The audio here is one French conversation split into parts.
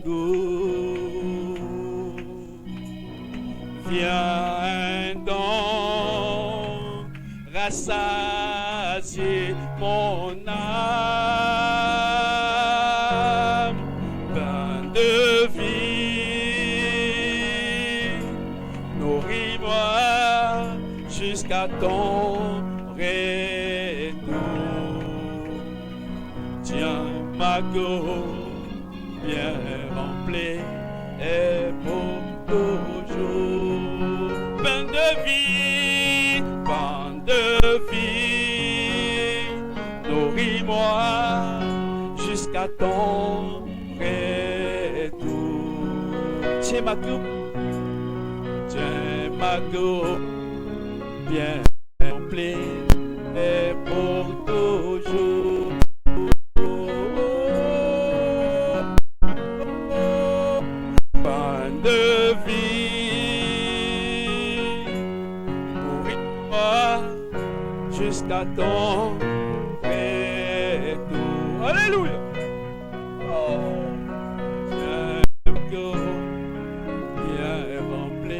cour. Viens donc rassasier mon âme, pain de vie, nourris-moi jusqu'à ton retour. Tiens ma gourde bien remplie et pour toujours. Pain de vie, nourris-moi jusqu'à ton retour. Tiens ma coupe bien remplie et pour toujours. Pain de vie, nourris-moi jusqu'à ton retour. Alléluia. Oh, bien rempli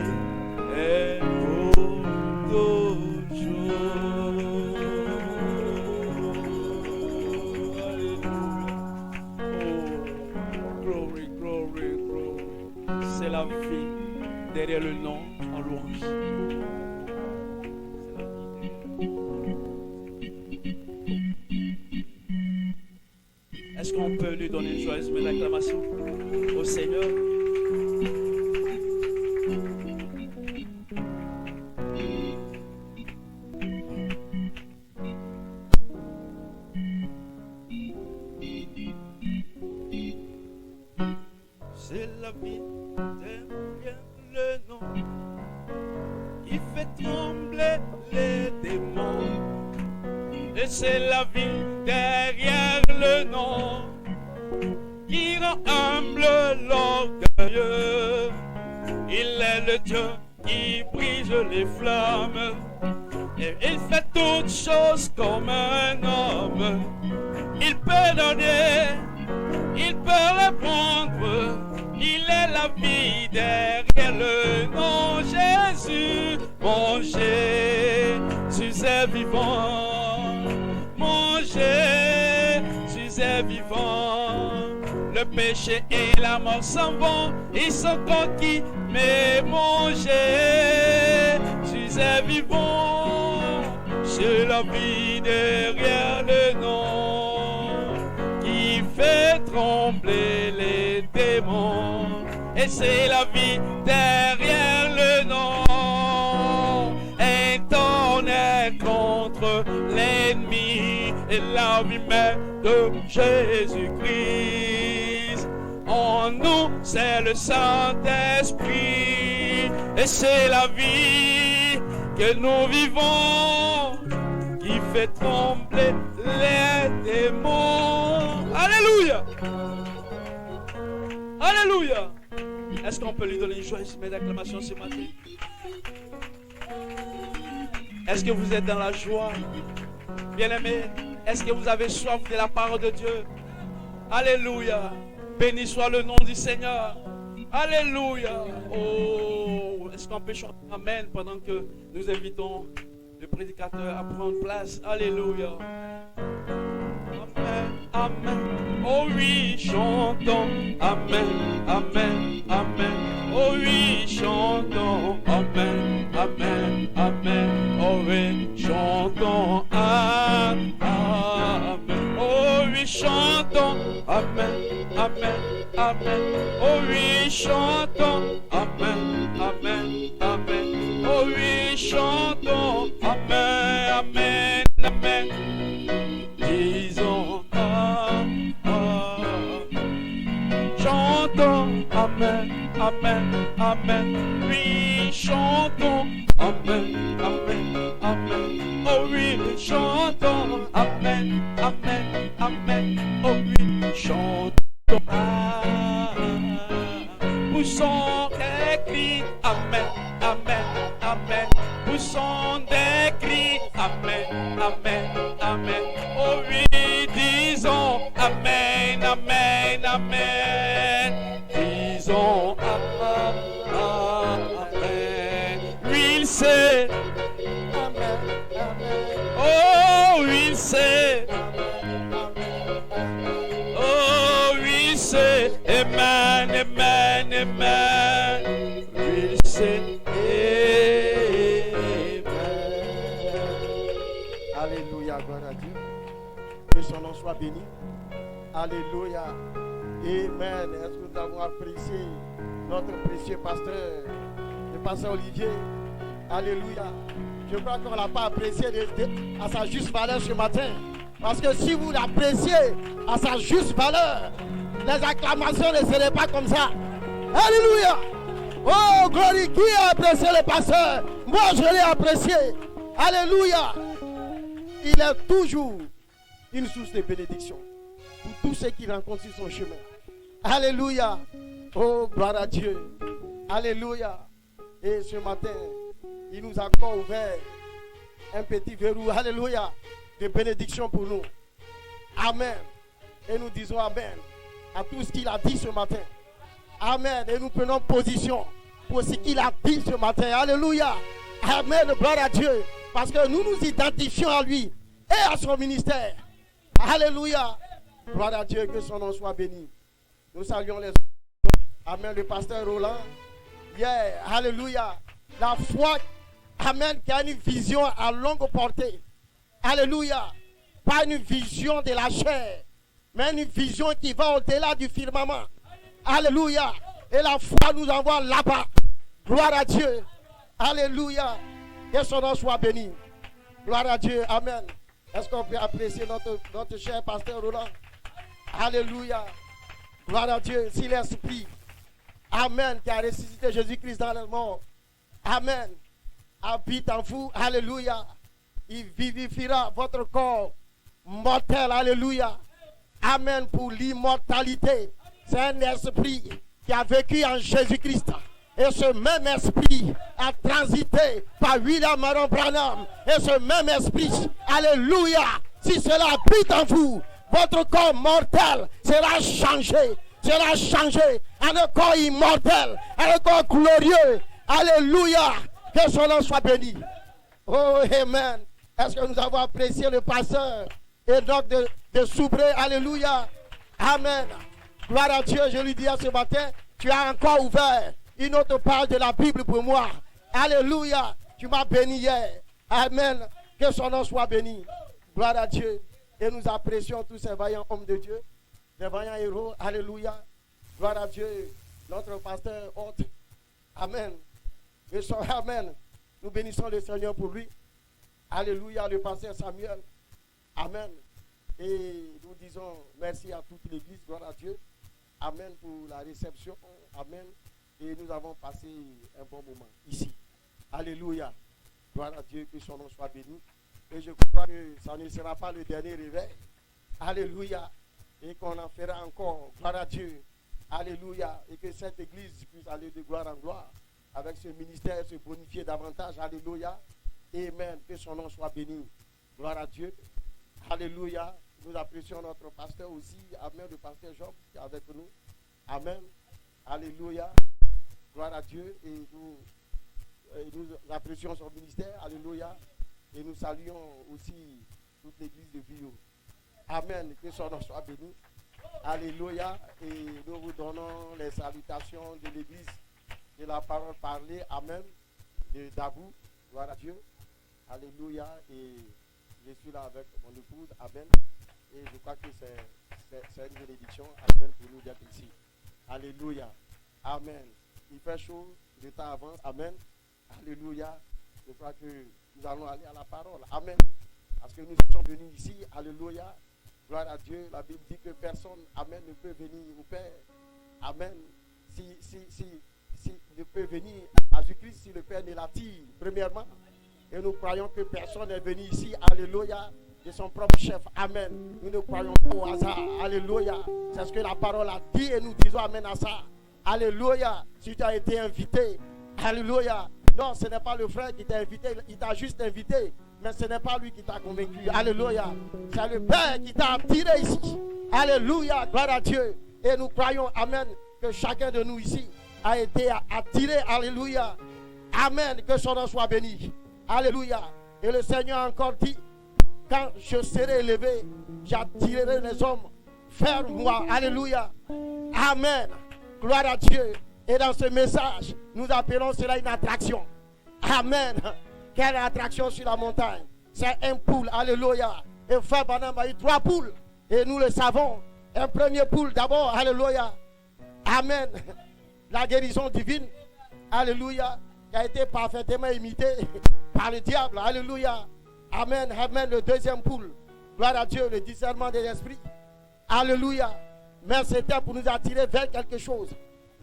et pour toujours. Alléluia. Oh, glory, glory, glory. C'est la vie derrière le nom en louange. Est-ce qu'on peut lui donner une joyeuse main d'acclamation au Seigneur? C'est la vie derrière le nom qui fait trembler les démons. Et c'est la vie derrière le nom qui rend humble l'orgueilleux. Il est le Dieu qui brise les flammes et il fait toutes choses comme un homme. Il peut donner, il peut répondre. Il est la vie derrière le nom. Jésus, mon Jésus est vivant. Mon Jésus est vivant. Le péché et la mort s'en vont, ils sont conquis. Mais mon Jésus est vivant. C'est la vie derrière le nom qui fait trembler les démons. Et c'est la vie derrière le nom. Un tonnerre contre l'ennemi et la vie même de Jésus-Christ. En nous, c'est le Saint-Esprit. Et c'est la vie que nous vivons qui fait trembler les démons. Alléluia! Alléluia! Est-ce qu'on peut lui donner une joyeuse main d'acclamation ce matin? Est-ce que vous êtes dans la joie? Bien-aimés, est-ce que vous avez soif de la parole de Dieu? Alléluia! Béni soit le nom du Seigneur. Alléluia! Oh, est-ce qu'on peut chanter Amen pendant que nous invitons le prédicateur à prendre place? Alléluia! Amen, amen. Oh oui, chantons. Amen, amen, amen. Oh oui, chantons. Amen, amen, amen. Oh oui, chantons. Amen, amen. Oh oui, chantons. Amen, amen, amen. Oh oui, chantons. Amen, amen, amen. Oh oui, chantons. Amen, amen, amen. Disons Amen. Chantons Amen, amen, amen. Oui, chantons Amen, amen, amen. Oh oui, chantons Amen, amen, amen. Oh oui, chantons Amen. Poussons des cris Amen, amen, amen. Poussons des cris Amen, amen, amen. Oh oui, disons Amen, amen, amen. Alléluia, gloire à Dieu. Que son nom soit béni. Alléluia. Amen. Est-ce que nous avons apprécié notre précieux pasteur, le pasteur Olivier? Alléluia. Je crois qu'on ne l'a pas apprécié à sa juste valeur ce matin. Parce que si vous l'appréciez à sa juste valeur, les acclamations ne seraient pas comme ça. Alléluia. Oh, gloire, qui a apprécié le pasteur? Moi, je l'ai apprécié. Alléluia. Il est toujours une source de bénédiction pour tous ceux qui rencontrent sur son chemin. Alléluia. Oh, gloire à Dieu. Alléluia. Et ce matin, il nous a encore ouvert un petit verrou. Alléluia. De bénédiction pour nous. Amen. Et nous disons Amen à tout ce qu'il a dit ce matin. Amen. Et nous prenons position pour ce qu'il a dit ce matin. Alléluia. Amen. Gloire à Dieu. Parce que nous nous identifions à lui et à son ministère. Alléluia. Gloire à Dieu, que son nom soit béni. Nous saluons les autres. Amen. Le pasteur Roland. Yeah. Alléluia. La foi, amen, qui a une vision à longue portée. Alléluia. Pas une vision de la chair, mais une vision qui va au-delà du firmament. Alléluia. Et la foi nous envoie là-bas. Gloire à Dieu. Alléluia. Que son nom soit béni. Gloire à Dieu. Amen. Est-ce qu'on peut apprécier notre cher pasteur Roland? Alléluia. Gloire à Dieu. Si l'Esprit, amen, qui a ressuscité Jésus-Christ dans le mort, amen, habite en vous. Alléluia. Il vivifiera votre corps mortel. Alléluia. Amen. Pour l'immortalité. C'est un esprit qui a vécu en Jésus-Christ. Et ce même esprit a transité par William Aaron Branham. Et ce même esprit, alléluia, si cela habite en vous, votre corps mortel sera changé. Sera changé en un corps immortel, en un corps glorieux. Alléluia. Que son nom soit béni. Oh, amen. Est-ce que nous avons apprécié le pasteur et donc de Soubré? Alléluia. Amen. Gloire à Dieu. Je lui dis ce matin, tu as encore ouvert une autre page de la Bible pour moi. Alléluia. Tu m'as béni hier. Amen. Que son nom soit béni. Gloire à Dieu. Et nous apprécions tous ces vaillants hommes de Dieu, des vaillants héros. Alléluia. Gloire à Dieu. Notre pasteur hôte. Amen. Amen. Nous bénissons le Seigneur pour lui. Alléluia, le pasteur Samuel. Amen. Et nous disons merci à toute l'église. Gloire à Dieu. Amen pour la réception. Amen. Et nous avons passé un bon moment ici. Alléluia. Gloire à Dieu, que son nom soit béni. Et je crois que ça ne sera pas le dernier réveil. Alléluia. Et qu'on en fera encore. Gloire à Dieu. Alléluia. Et que cette église puisse aller de gloire en gloire. Avec ce ministère, se bonifier davantage. Alléluia. Amen. Que son nom soit béni. Gloire à Dieu. Alléluia. Nous apprécions notre pasteur aussi. Amen. Le pasteur Job qui est avec nous. Amen. Alléluia. Gloire à Dieu. Et nous apprécions son ministère. Alléluia. Et nous saluons aussi toute l'église de Bio. Amen. Que son nom soit béni. Alléluia. Et nous vous donnons les salutations de l'église de la parole parlée. Amen. De Dabou. Gloire à Dieu. Alléluia. Et je suis là avec mon épouse. Amen. Et je crois que c'est une bénédiction. Amen. Pour nous d'être ici. Alléluia. Amen. Il fait chaud. Le temps avance. Amen. Alléluia. Je crois que nous allons aller à la parole. Amen. Parce que nous sommes venus ici. Alléluia. Gloire à Dieu. La Bible dit que personne, amen, ne peut venir au Père. Amen. Si ne peut venir à Jésus-Christ si le Père ne l'attire, premièrement. Et nous croyons que personne n'est venu ici. Alléluia. De son propre chef. Amen. Nous ne croyons pas au hasard. Alléluia. C'est ce que la parole a dit et nous disons amen à ça. Alléluia. Si tu as été invité. Alléluia. Non, ce n'est pas le frère qui t'a invité. Il t'a juste invité. Mais ce n'est pas lui qui t'a convaincu. Alléluia. C'est le Père qui t'a attiré ici. Alléluia. Gloire à Dieu. Et nous croyons, amen, que chacun de nous ici a été attiré. Alléluia. Amen. Que son nom soit béni. Alléluia. Et le Seigneur a encore dit, quand je serai élevé, j'attirerai les hommes vers moi. Alléluia. Amen. Gloire à Dieu. Et dans ce message, nous appelons cela une attraction. Amen. Quelle attraction sur la montagne? c'est un poule. Alléluia. Et frère Branham a eu 3 poules. Et nous le savons. Un premier poule d'abord. Alléluia. Amen. La guérison divine. Alléluia. Qui a été parfaitement imité par le diable. Alléluia. Amen. Amen. Le deuxième poule. Gloire à Dieu. Le discernement des esprits. Alléluia. Mais c'était pour nous attirer vers quelque chose.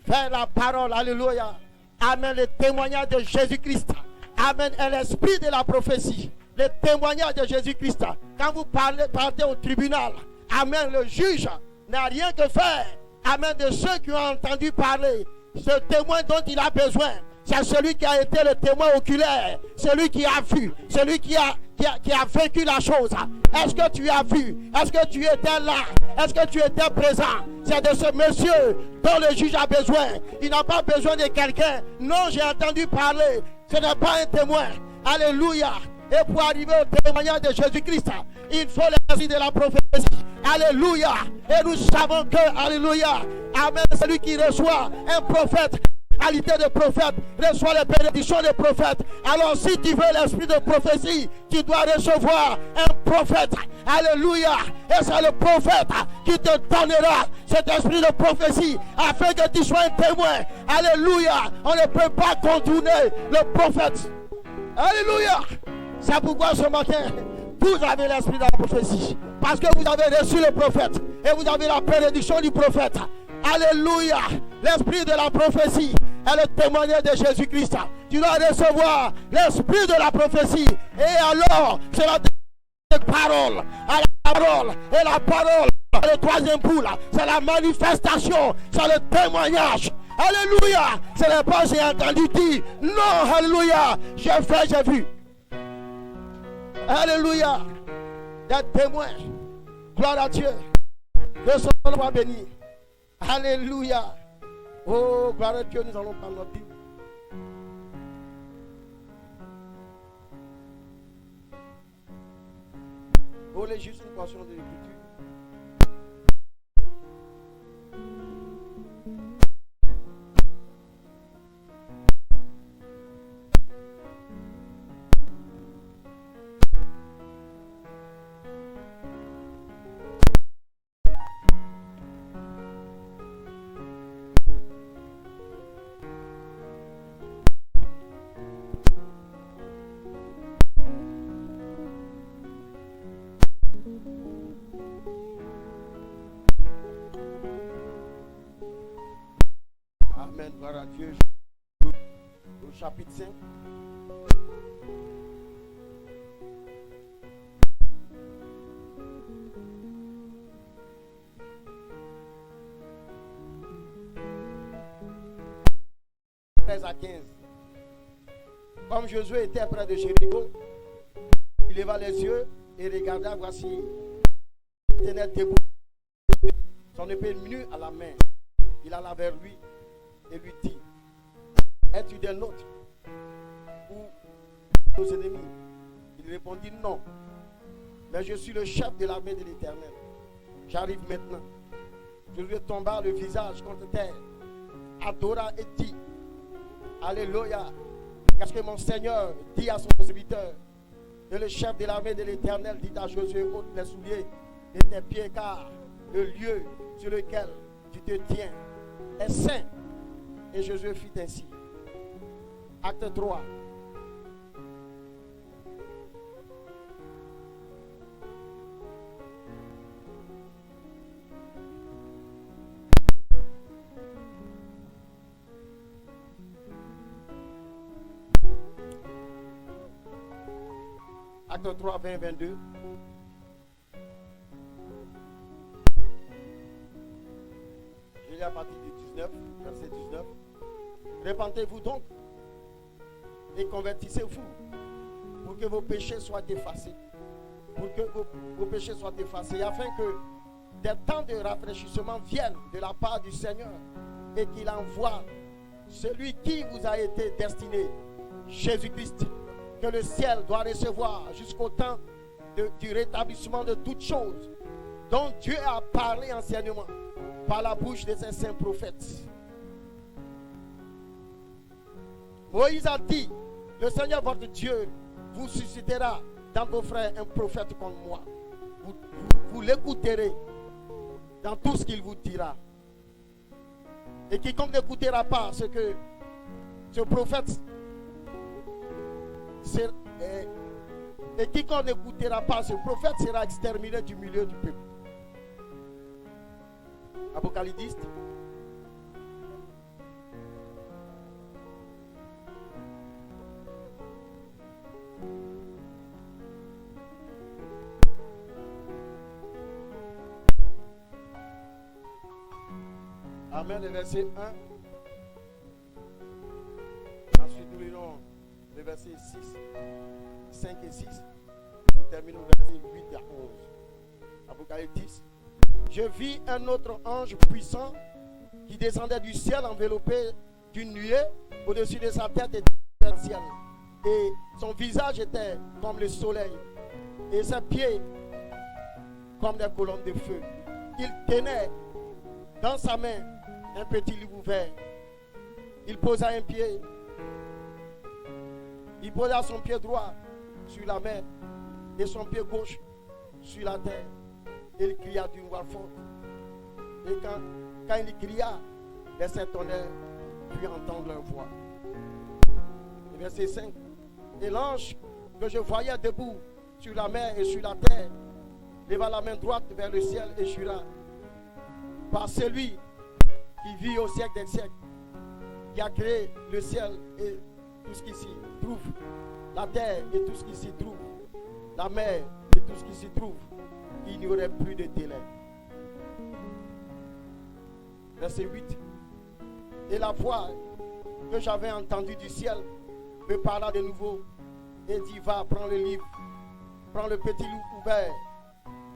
Vers la parole. Alléluia. Amen. Le témoignage de Jésus-Christ. Amen. Et l'esprit de la prophétie. Le témoignage de Jésus-Christ. Quand vous partez au tribunal. Amen. Le juge n'a rien que faire. Amen. De ceux qui ont entendu parler. Ce témoin dont il a besoin. C'est celui qui a été le témoin oculaire. Celui qui a vu. Celui qui a vécu la chose. Est-ce que tu as vu? Est-ce que tu étais là? Est-ce que tu étais présent? C'est de ce monsieur dont le juge a besoin. Il n'a pas besoin de quelqu'un. Non, j'ai entendu parler. Ce n'est pas un témoin. Alléluia. Et pour arriver au témoignage de Jésus-Christ, il faut l'esprit de la prophétie. Alléluia. Et nous savons que, alléluia, amen, celui qui reçoit un prophète, qualité de prophète, reçoit les bénédictions des prophètes. Alors si tu veux l'esprit de prophétie, tu dois recevoir un prophète. Alléluia. Et c'est le prophète qui te donnera cet esprit de prophétie afin que tu sois un témoin. Alléluia. On ne peut pas contourner le prophète. Alléluia. C'est pourquoi ce matin, vous avez l'esprit de la prophétie. Parce que vous avez reçu le prophète. Et vous avez la bénédiction du prophète. Alléluia. L'esprit de la prophétie est le témoignage de Jésus-Christ. Tu dois recevoir l'esprit de la prophétie. Et alors, c'est la parole. La parole. Et la parole, le troisième poule, c'est la manifestation. C'est le témoignage. Alléluia. Ce n'est pas j'ai entendu dire. Non, alléluia. J'ai fait, j'ai vu. Alléluia. Des témoins. Gloire à Dieu. Que son nom soit béni. Alléluia. Oh, gloire à Dieu, nous allons prendre notre Bible. Vous voulez juste une portion de l'écriture. Amen, gloire à Dieu. Au chapitre 5. À 15. Comme Josué était près de Jéricho, il leva les yeux et regarda, voici, il tenait debout, son épée nue à la main. Il alla vers lui et lui dit: es-tu des nôtres ou nos ennemis? Il répondit: non, mais je suis le chef de l'armée de l'Éternel. J'arrive maintenant. Josué tomba le visage contre terre, adora et dit: alléluia, parce que mon Seigneur dit à son serviteur. Et le chef de l'armée de l'Éternel dit à Josué: ôte les souliers de tes pieds, car le lieu sur lequel tu te tiens est saint. Et Josué fit ainsi. Acte 3. Acte 3, 20, 22. Je lis à partir du 19, verset 19. Répentez-vous donc et convertissez-vous pour que vos péchés soient effacés. Pour que vos péchés soient effacés, afin que des temps de rafraîchissement viennent de la part du Seigneur et qu'il envoie celui qui vous a été destiné, Jésus-Christ, que le ciel doit recevoir jusqu'au temps du rétablissement de toutes choses, dont Dieu a parlé anciennement par la bouche de ses saints prophètes. Moïse a dit: le Seigneur votre Dieu vous suscitera dans vos frères un prophète comme moi, vous l'écouterez dans tout ce qu'il vous dira. Et quiconque n'écoutera pas ce que ce prophète et quiconque n'écoutera pas ce prophète sera exterminé du milieu du peuple. Apocalypse. Amen, le verset 1. Ensuite, nous lirons le verset 6, 5 et 6. Nous terminons le verset 8 à 11. Apocalypse 10. Je vis un autre ange puissant qui descendait du ciel enveloppé d'une nuée. Au-dessus de sa tête était le ciel. Et son visage était comme le soleil. Et ses pieds comme des colonnes de feu. Il tenait dans sa main un petit livre ouvert. Il posa un pied. Il posa son pied droit sur la mer et son pied gauche sur la terre. Il cria d'une voix forte. Et quand il cria, les sept tonnerres purent entendre leur voix. Verset 5. Et l'ange que je voyais debout sur la mer et sur la terre leva la main droite vers le ciel et jura par celui qui vit au siècle des siècles, qui a créé le ciel et tout ce qui s'y trouve, la terre et tout ce qui s'y trouve, la mer et tout ce qui s'y trouve, il n'y aurait plus de délai. Verset 8. Et la voix que j'avais entendue du ciel me parla de nouveau et dit, va, prends le livre, prends le petit livre ouvert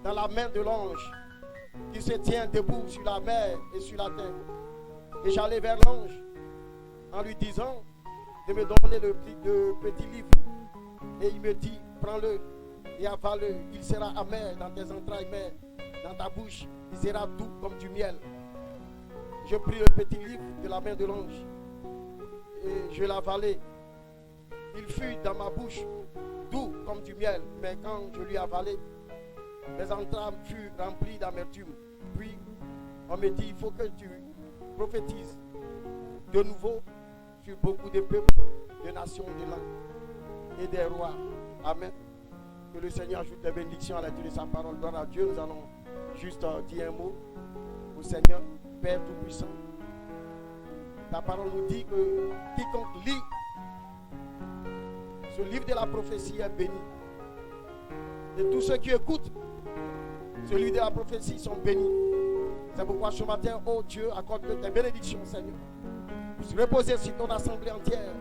dans la main de l'ange qui se tient debout sur la mer et sur la terre. Et j'allai vers l'ange en lui disant de me donner le petit livre. Et il me dit, prends-le et avale-le. Il sera amer dans tes entrailles, mais dans ta bouche, il sera doux comme du miel. Je pris le petit livre de la main de l'ange et je l'avalai. Il fut dans ma bouche doux comme du miel, mais quand je lui avalai, mes entrailles furent remplies d'amertume. Puis on me dit, il faut que tu prophétises de nouveau sur beaucoup de peuples, de nations, de langues et des rois. Amen. Que le Seigneur ajoute des bénédictions à la lecture de sa parole. Gloire à Dieu. Nous allons juste dire un mot au Seigneur, Père Tout-Puissant. Ta parole nous dit que quiconque lit ce livre de la prophétie est béni. Et tous ceux qui écoutent ce livre de la prophétie sont bénis. C'est pourquoi ce matin, oh Dieu, accorde tes bénédictions, Seigneur. Pour se reposer sur ton assemblée entière.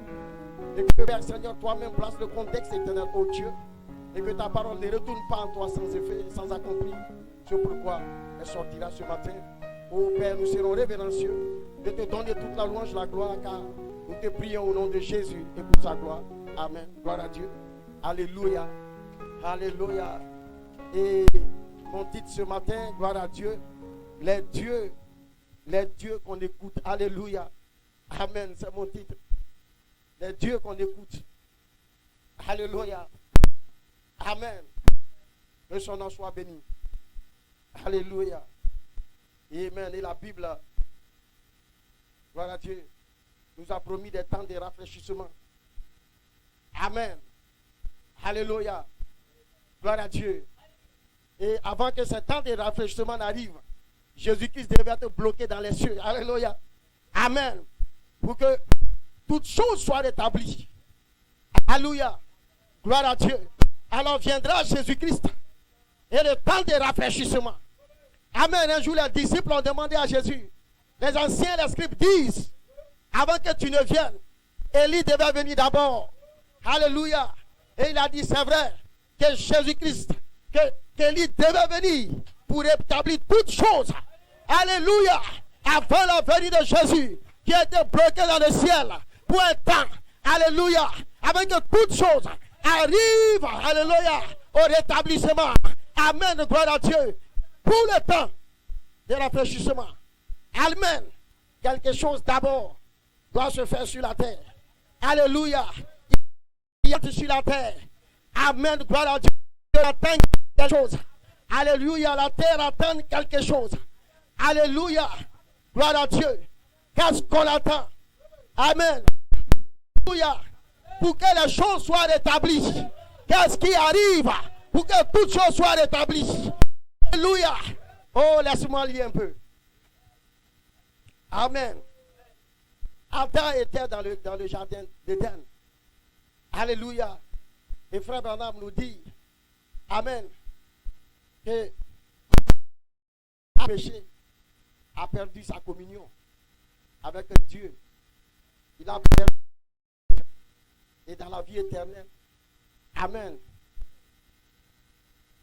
Et que, Père Seigneur, toi-même place le contexte éternel, oh Dieu. Et que ta parole ne retourne pas en toi sans effet, sans accompli. C'est pourquoi elle sortira ce matin. Oh Père, nous serons révérencieux de te donner toute la louange, la gloire, car nous te prions au nom de Jésus et pour sa gloire. Amen. Gloire à Dieu. Alléluia. Alléluia. Et mon titre ce matin, gloire à Dieu, les dieux qu'on écoute. Alléluia. Amen, c'est mon titre. Les dieux qu'on écoute. Alléluia. Amen. Que son nom soit béni. Alléluia. Amen. Et la Bible, gloire à Dieu, nous a promis des temps de rafraîchissement. Amen. Alléluia. Gloire à Dieu. Et avant que ce temps de rafraîchissement n'arrive, Jésus-Christ devait être bloqué dans les cieux. Alléluia. Amen. Pour que toutes choses soient rétablies. Alléluia. Gloire à Dieu. Alors viendra Jésus-Christ. Et le temps de rafraîchissement. Amen. Un jour, les disciples ont demandé à Jésus. Les anciens, les scribes disent, avant que tu ne viennes, Élie devait venir d'abord. Alléluia. Et il a dit, c'est vrai, que Jésus-Christ, qu'Élie devait venir pour rétablir toutes choses. Alléluia. Avant la venue de Jésus, qui a été bloqué dans le ciel pour un temps. Alléluia. Avant que toutes choses arrivent, alléluia, au rétablissement. Amen. Gloire à Dieu. Pour le temps de rafraîchissement. Amen. Quelque chose d'abord doit se faire sur la terre. Alléluia. Il y a sur la terre. Amen. Gloire à Dieu. Attend quelque chose. Alléluia. La terre attend quelque chose. Alléluia. Gloire à Dieu. Qu'est-ce qu'on attend? Amen. Alléluia. Pour que les choses soient rétablies. Qu'est-ce qui arrive pour que toutes choses soient rétablies? Alléluia. Oh, laisse-moi lire un peu. Amen. Adam était dans le jardin d'Éden. Alléluia. Et frère Branham nous dit, amen, que le péché a perdu sa communion avec Dieu. Il a perdu et dans la vie éternelle. Amen.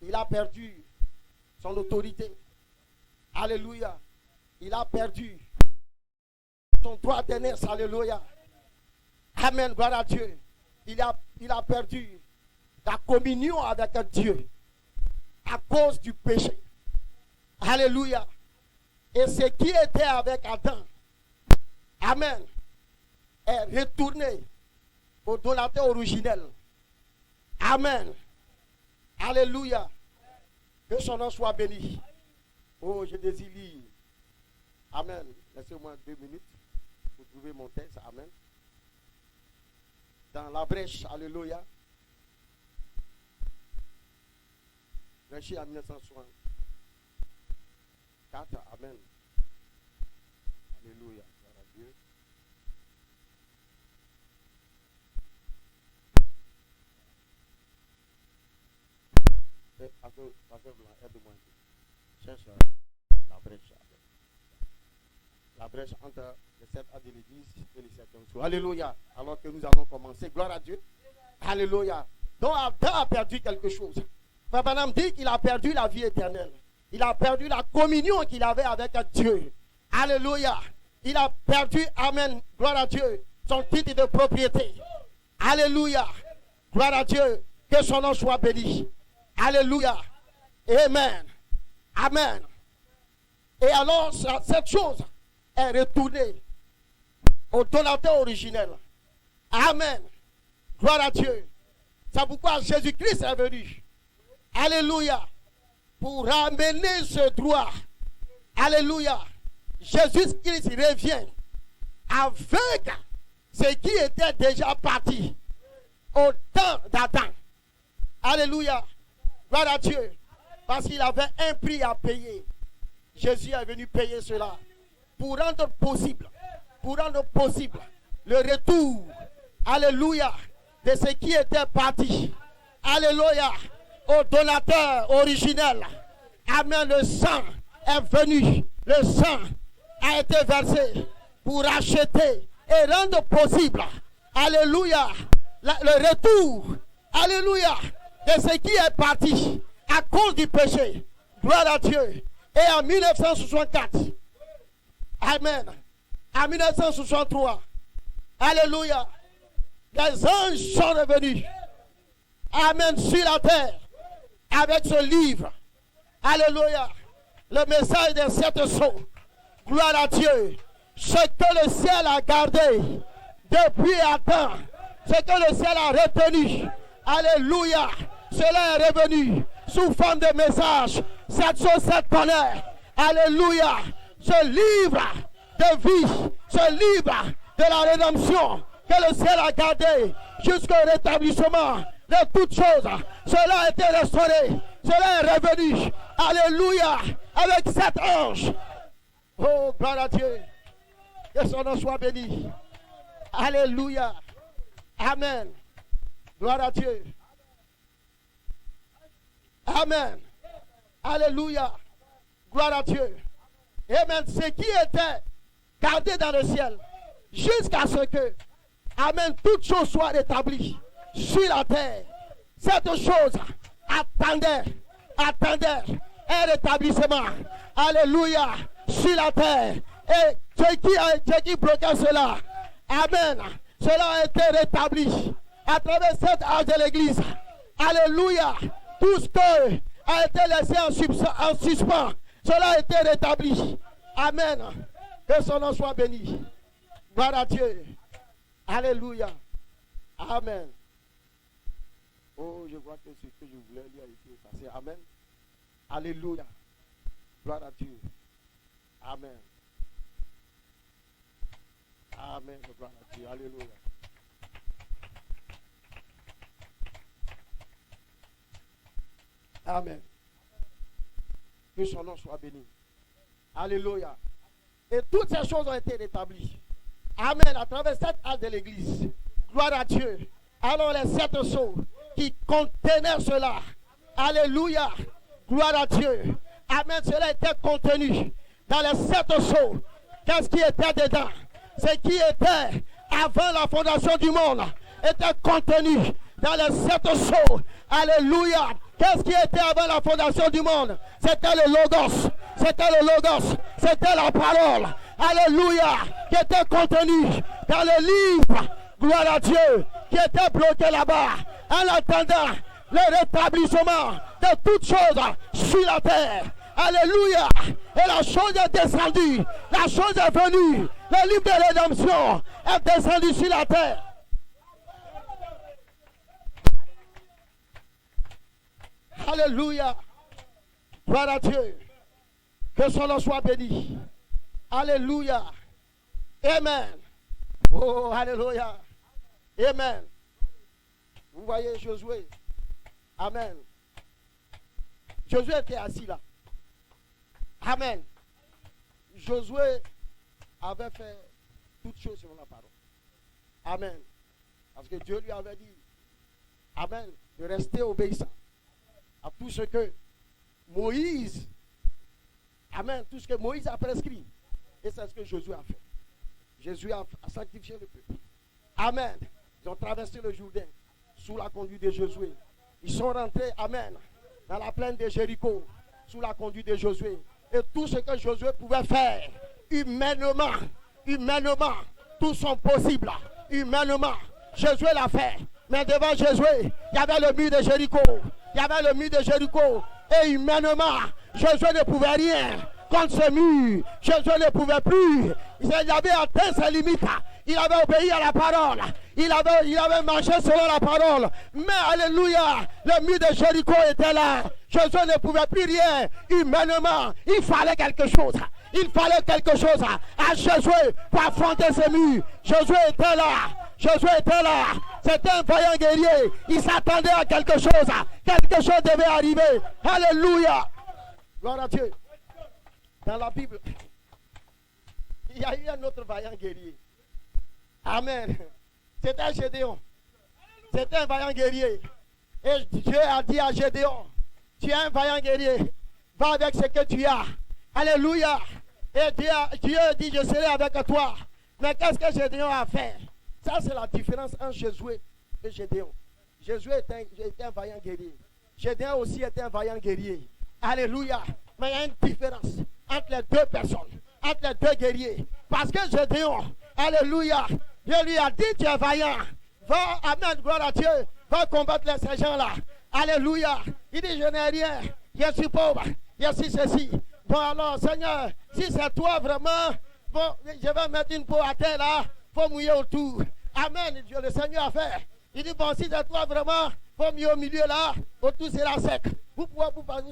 Il a perdu son autorité. Alléluia. Il a perdu son droit d'aînesse. Alléluia. Amen. Gloire à Dieu. Il a perdu la communion avec Dieu à cause du péché. Alléluia. Et ce qui était avec Adam, amen, est retourné au donateur originel. Amen. Alléluia. Que son nom soit béni. Oh, je désire lire. Amen. Laissez-moi 2 minutes pour trouver mon texte. Amen. Dans la brèche. Alléluia. Brèche en 1964. Amen. Alléluia. Gloire à Dieu. Pasteur Blanc, aide-moi. Cherche la brèche. La brèche entre les 7 A de l'église et les 7 jours. Alléluia. Alors que nous avons commencé. Gloire à Dieu. Alléluia. Donc Adam a perdu quelque chose. Frère Branham dit qu'il a perdu la vie éternelle. Il a perdu la communion qu'il avait avec Dieu. Alléluia. Il a perdu, amen, gloire à Dieu, son titre de propriété. Alléluia. Gloire à Dieu. Que son nom soit béni. Alléluia. Amen. Amen. Et alors, cette chose est retournée au donateur originel. Amen. Gloire à Dieu. C'est pourquoi Jésus-Christ est venu. Alléluia. Pour ramener ce droit. Alléluia. Jésus-Christ revient avec ce qui était déjà parti au temps d'Adam. Alléluia. Gloire à Dieu. Parce qu'il avait un prix à payer. Jésus est venu payer cela. Pour rendre possible le retour. Alléluia. De ce qui était parti. Alléluia. Au donateur originel. Amen. Le sang est venu. Le sang a été versé pour acheter et rendre possible. Alléluia. Le retour. Alléluia. De ce qui est parti à cause du péché. Gloire à Dieu. Et en 1964. Amen. En 1963. Alléluia. Les anges sont revenus. Amen. Sur la terre. Avec ce livre. Alléluia. Le message des 7 sceaux. Gloire à Dieu. Ce que le ciel a gardé depuis Adam. Ce que le ciel a retenu. Alléluia. Cela est revenu sous forme de message. 7 choses, 7 connaît. Alléluia. Ce livre de vie. Ce livre de la rédemption. Que le ciel a gardé jusqu'au rétablissement de toutes choses. Cela a été restauré. Cela est revenu. Alléluia. Avec 7 anges. Oh, gloire à Dieu. Que son nom soit béni. Alléluia. Amen. Gloire à Dieu. Amen. Alléluia. Gloire à Dieu. Amen. Ce qui était gardé dans le ciel. Jusqu'à ce que, amen, toutes choses soient rétablies sur la terre. Cette chose attendait un rétablissement. Alléluia. Sur la terre. Et ce qui bloquait cela. Amen. Cela a été rétabli à travers cette âge de l'église. Alléluia. Tout ce qui a été laissé en suspens. Cela a été rétabli. Amen. Que son nom soit béni. Gloire à Dieu. Alléluia. Amen. Oh, je vois que ce que je voulais lire a été effacé. Amen. Alléluia. Gloire à Dieu. Amen. Amen. Gloire à Dieu. Alléluia. Amen. Que son nom soit béni. Alléluia. Et toutes ces choses ont été rétablies. Amen. À travers cette halle de l'église. Gloire à Dieu. Alors les 7 sceaux qui contenaient cela. Alléluia. Gloire à Dieu. Amen. Cela était contenu dans les 7 sceaux. Qu'est-ce qui était dedans? Ce qui était avant la fondation du monde était contenu dans les 7 sceaux. Alléluia. Qu'est-ce qui était avant la fondation du monde? C'était le Logos. C'était le Logos. C'était la parole. Alléluia. Qui était contenu dans le livre. Gloire à Dieu. Qui était bloqué là-bas. En attendant le rétablissement de toutes choses sur la terre. Alléluia. Et la chose est descendue. La chose est venue. Le livre de rédemption est descendu sur la terre. Alléluia. Gloire à Dieu. Que son nom soit béni. Alléluia. Amen. Oh, alléluia. Amen. Vous voyez Josué. Amen. Josué était assis là. Amen. Josué avait fait toutes choses selon la parole. Amen. Parce que Dieu lui avait dit, amen, de rester obéissant à tout ce que Moïse, amen, tout ce que Moïse a prescrit. Et c'est ce que Josué a fait. Jésus a sanctifié le peuple. Amen. Ils ont traversé le Jourdain sous la conduite de Josué. Ils sont rentrés, amen, dans la plaine de Jéricho sous la conduite de Josué. Et tout ce que Josué pouvait faire, humainement, tout sont possibles. Humainement, Josué l'a fait. Mais devant Josué, il y avait le mur de Jéricho. Il y avait le mur de Jéricho. Et humainement, Josué ne pouvait rien contre ce mur. Josué ne pouvait plus. Il avait atteint ses limites. Il avait obéi à la parole. Il avait marché selon la parole. Mais alléluia, le mur de Jéricho était là. Josué ne pouvait plus rien. Humainement, il fallait quelque chose. Il fallait quelque chose à Josué pour affronter ce mur. Josué était là. Josué était là. C'était un vaillant guerrier. Il s'attendait à quelque chose. Quelque chose devait arriver. Alléluia. Gloire à Dieu. Dans la Bible, il y a eu un autre vaillant guerrier. Amen. C'était Gédéon. C'était un vaillant guerrier. Et Dieu a dit à Gédéon, tu es un vaillant guerrier. Va avec ce que tu as. Alléluia. Et Dieu dit, je serai avec toi. Mais qu'est-ce que Gédéon a fait? Ça, c'est la différence entre Josué et Gédéon. Josué était un vaillant guerrier. Gédéon aussi était un vaillant guerrier. Alléluia. Mais il y a une différence entre les deux personnes, entre les deux guerriers. Parce que Gédéon, alléluia, Dieu lui a dit, tu es vaillant. Va, amen, gloire à Dieu. Va combattre ces gens-là. Alléluia. Il dit, je n'ai rien. Je suis pauvre. Je suis ceci. Bon alors, Seigneur, si c'est toi vraiment, bon, je vais mettre une peau à terre là. Il faut mouiller autour. Amen. Le Seigneur a fait. Il dit, bon, si c'est toi vraiment, il faut mouiller au milieu là. Autour sera sec. Vous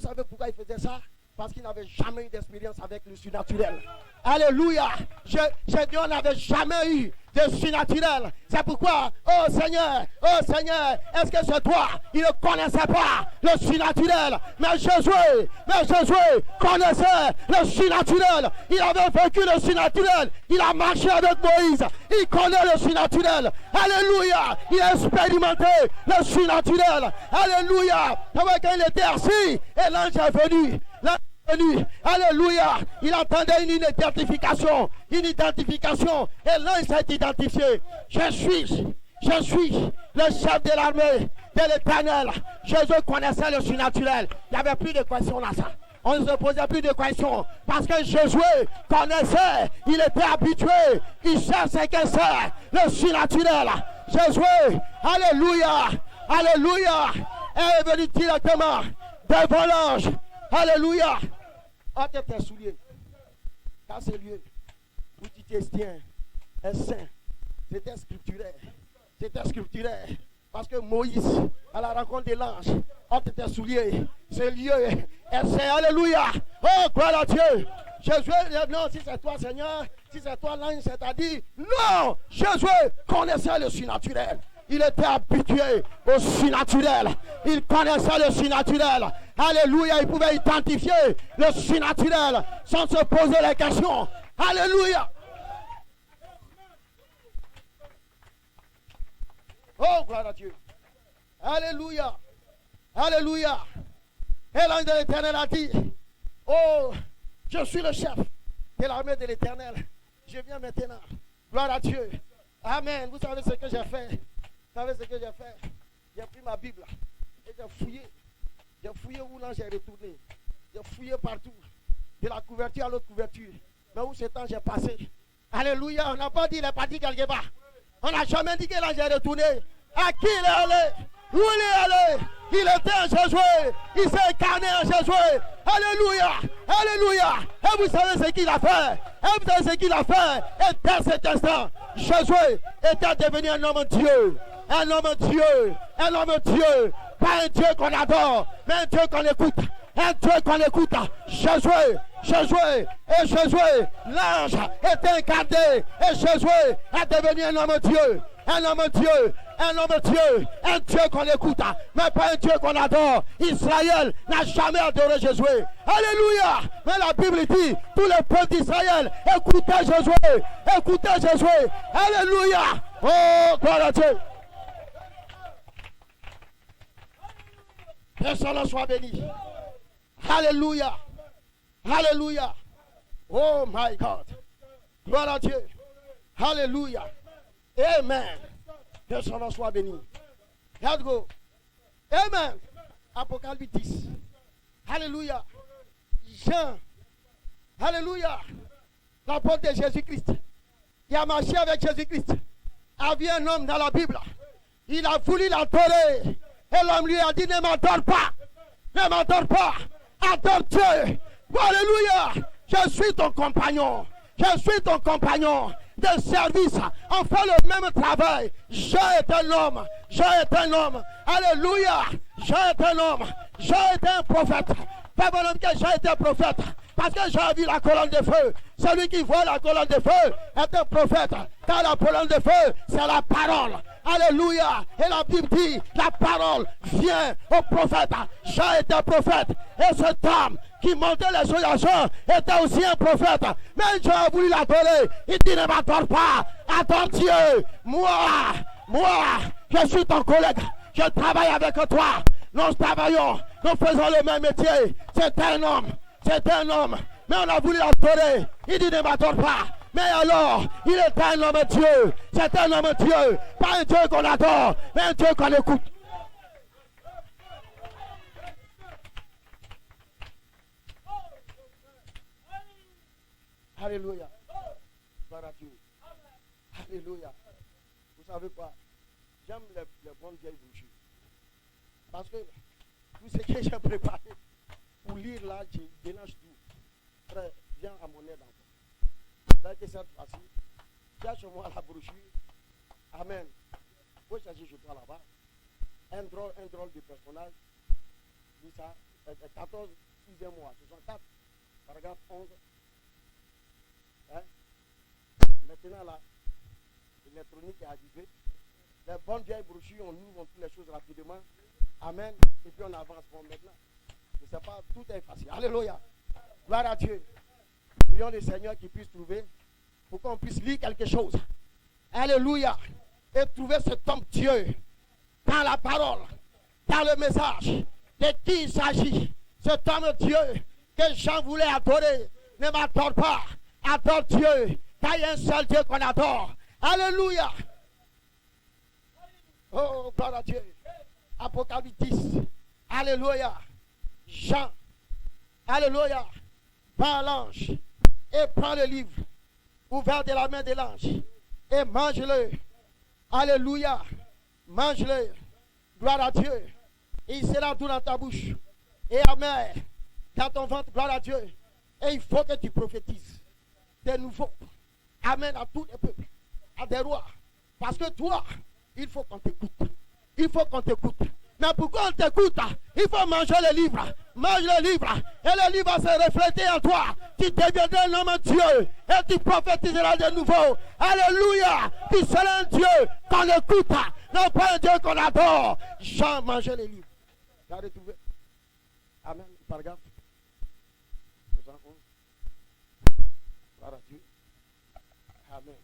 savez pourquoi il faisait ça? Parce qu'il n'avait jamais eu d'expérience avec le surnaturel. Alléluia. Gédéon n'avait jamais eu de surnaturel. C'est pourquoi, oh Seigneur, est-ce que c'est toi? Il ne connaissait pas le surnaturel. Mais Josué connaissait le surnaturel. Il avait vécu le surnaturel. Il a marché avec Moïse. Il connaît le surnaturel. Alléluia. Il a expérimenté le surnaturel. Alléluia. Quand il était assis, et l'ange est venu. Alléluia. Il attendait une identification. Et là il s'est identifié. Je suis le chef de l'armée de l'Éternel. Jésus connaissait le surnaturel. Il n'y avait plus de questions là. Ça. On ne se posait plus de questions. Parce que Josué connaissait. Il était habitué. Il sait ce que c'est. Le surnaturel. Josué. Alléluia. Est venu directement devant l'ange. Alléluia. Ôte tes souliers. Car ce lieu où tu te tiens est saint. C'était scripturaire. Parce que Moïse, à la rencontre de l'ange, ôte tes souliers. Ce lieu est saint. Alléluia. Oh, gloire à Dieu. Jésus, non, si c'est toi, Seigneur, si c'est toi, l'ange, c'est-à-dire, non, Jésus connaissait le surnaturel. Il était habitué au surnaturel. Il connaissait le surnaturel. Alléluia. Il pouvait identifier le surnaturel sans se poser les questions. Alléluia. Oh, gloire à Dieu. Alléluia. Alléluia. Et l'ange de l'Éternel a dit, oh, je suis le chef de l'armée de l'Éternel. Je viens maintenant. Gloire à Dieu. Amen. Vous savez ce que j'ai fait? Vous savez ce que j'ai fait? J'ai pris ma Bible et j'ai fouillé. J'ai fouillé où l'ange est retourné. J'ai fouillé partout. De la couverture à l'autre couverture. Mais où cet ange est passé? Alléluia. On n'a pas dit qu'il est parti quelque part. On n'a jamais dit que l'ange est retourné. À qui il est allé? Où il est allé? Il était en Jésus. Il s'est incarné en Jésus. Alléluia. Alléluia. Et vous savez ce qu'il a fait? Et vous savez ce qu'il a fait? Et dès cet instant, Jésus était devenu un homme Dieu. Un homme Dieu. Un homme Dieu. Pas un Dieu qu'on adore, mais un Dieu qu'on écoute. Un Dieu qu'on écoute. Jésus. Jésus. Et Jésus. L'ange est incarné. Et Jésus est devenu un homme Dieu. Un homme Dieu. Un homme Dieu, un Dieu qu'on écoute, mais pas un Dieu qu'on adore. Israël n'a jamais adoré Jésus. Alléluia. Mais la Bible dit, tous les peuples d'Israël, écoutez Jésus. Écoutez Jésus. Alléluia. Oh, gloire à Dieu. Que son nom soit béni. Alléluia. Alléluia. Oh my God. Gloire à Dieu. Alléluia. Amen. Que son nom soit béni. Let's go. Amen. Apocalypse 10. Alléluia. Jean. Alléluia. L'apôtre de Jésus-Christ. Il a marché avec Jésus-Christ. Avait un homme dans la Bible. Il a voulu l'adorer. Et l'homme lui a dit, ne m'adore pas. Ne m'adore pas. Adore Dieu. Alléluia. Je suis ton compagnon. Je suis ton compagnon de service. On fait le même travail. J'ai été un homme. J'ai été un homme. Alléluia. J'ai été un homme. J'ai été un prophète. Pas bon homme que j'ai été un prophète. Parce que j'ai vu la colonne de feu. Celui qui voit la colonne de feu est un prophète. Car la colonne de feu, c'est la parole. Alléluia. Et la Bible dit, la parole vient au prophète. J'ai été un prophète. Et cet homme qui montait les oyations était aussi un prophète. Mais Dieu a voulu l'adorer. Il dit, ne m'adore pas. Adore Dieu. Moi, je suis ton collègue. Je travaille avec toi. Nous travaillons. Nous faisons le même métier. C'est un homme. C'est un homme. Mais on a voulu l'adorer. Il dit, ne m'adore pas. Mais alors, il est un homme Dieu. C'est un homme Dieu. Pas un Dieu qu'on adore, mais un Dieu qu'on écoute. Alléluia. Gloire à Dieu. Alléluia. Vous savez quoi? J'aime les bonnes vieilles brochures. Parce que tout ce que j'ai préparé pour lire là, je mélange tout. Frère, viens à mon aide encore. Dès que cette fois-ci, cherche-moi la brochure. Amen. Faut chercher chez toi là-bas. Un drôle de personnage. Dis ça. 14, 6e mois. 64. Paragraphe 11. Hein? Maintenant là, l'électronique est arrivée. Les bonnes vieilles brochures, on ouvre toutes les choses rapidement. Amen. Et puis on avance. Bon, maintenant, je ne sais pas, tout est facile. Alléluia. Gloire à Dieu. Prions le Seigneur qui puisse trouver pour qu'on puisse lire quelque chose. Alléluia. Et trouver cet homme Dieu dans la parole, dans le message de qui il s'agit. Cet homme Dieu que Jean voulait adorer. Ne m'adore pas. Adore Dieu. Car il y a un seul Dieu qu'on adore. Alléluia. Oh, gloire à Dieu. Apocalypse 10. Alléluia. Jean. Alléluia. Prends l'ange et prends le livre ouvert de la main de l'ange et mange-le. Alléluia. Mange-le. Gloire à Dieu. Et il sera tout dans ta bouche. Et amen. Dans ton ventre, gloire à Dieu. Et il faut que tu prophétises de nouveau. Amen à tous les peuples, à des rois. Parce que toi, il faut qu'on t'écoute. il faut qu'on t'écoute. Mais pourquoi on t'écoute? Il faut manger le livre. Mange le livre. Et le livre va se refléter en toi. Tu deviendras un homme de Dieu. Et tu prophétiseras de nouveau. Alléluia. Tu seras un Dieu qu'on écoute. Non pas un Dieu qu'on adore. Jean mangeait les livres. Tu as retrouvé? Amen. Paragraphe 211. Gloire à Dieu. Amen.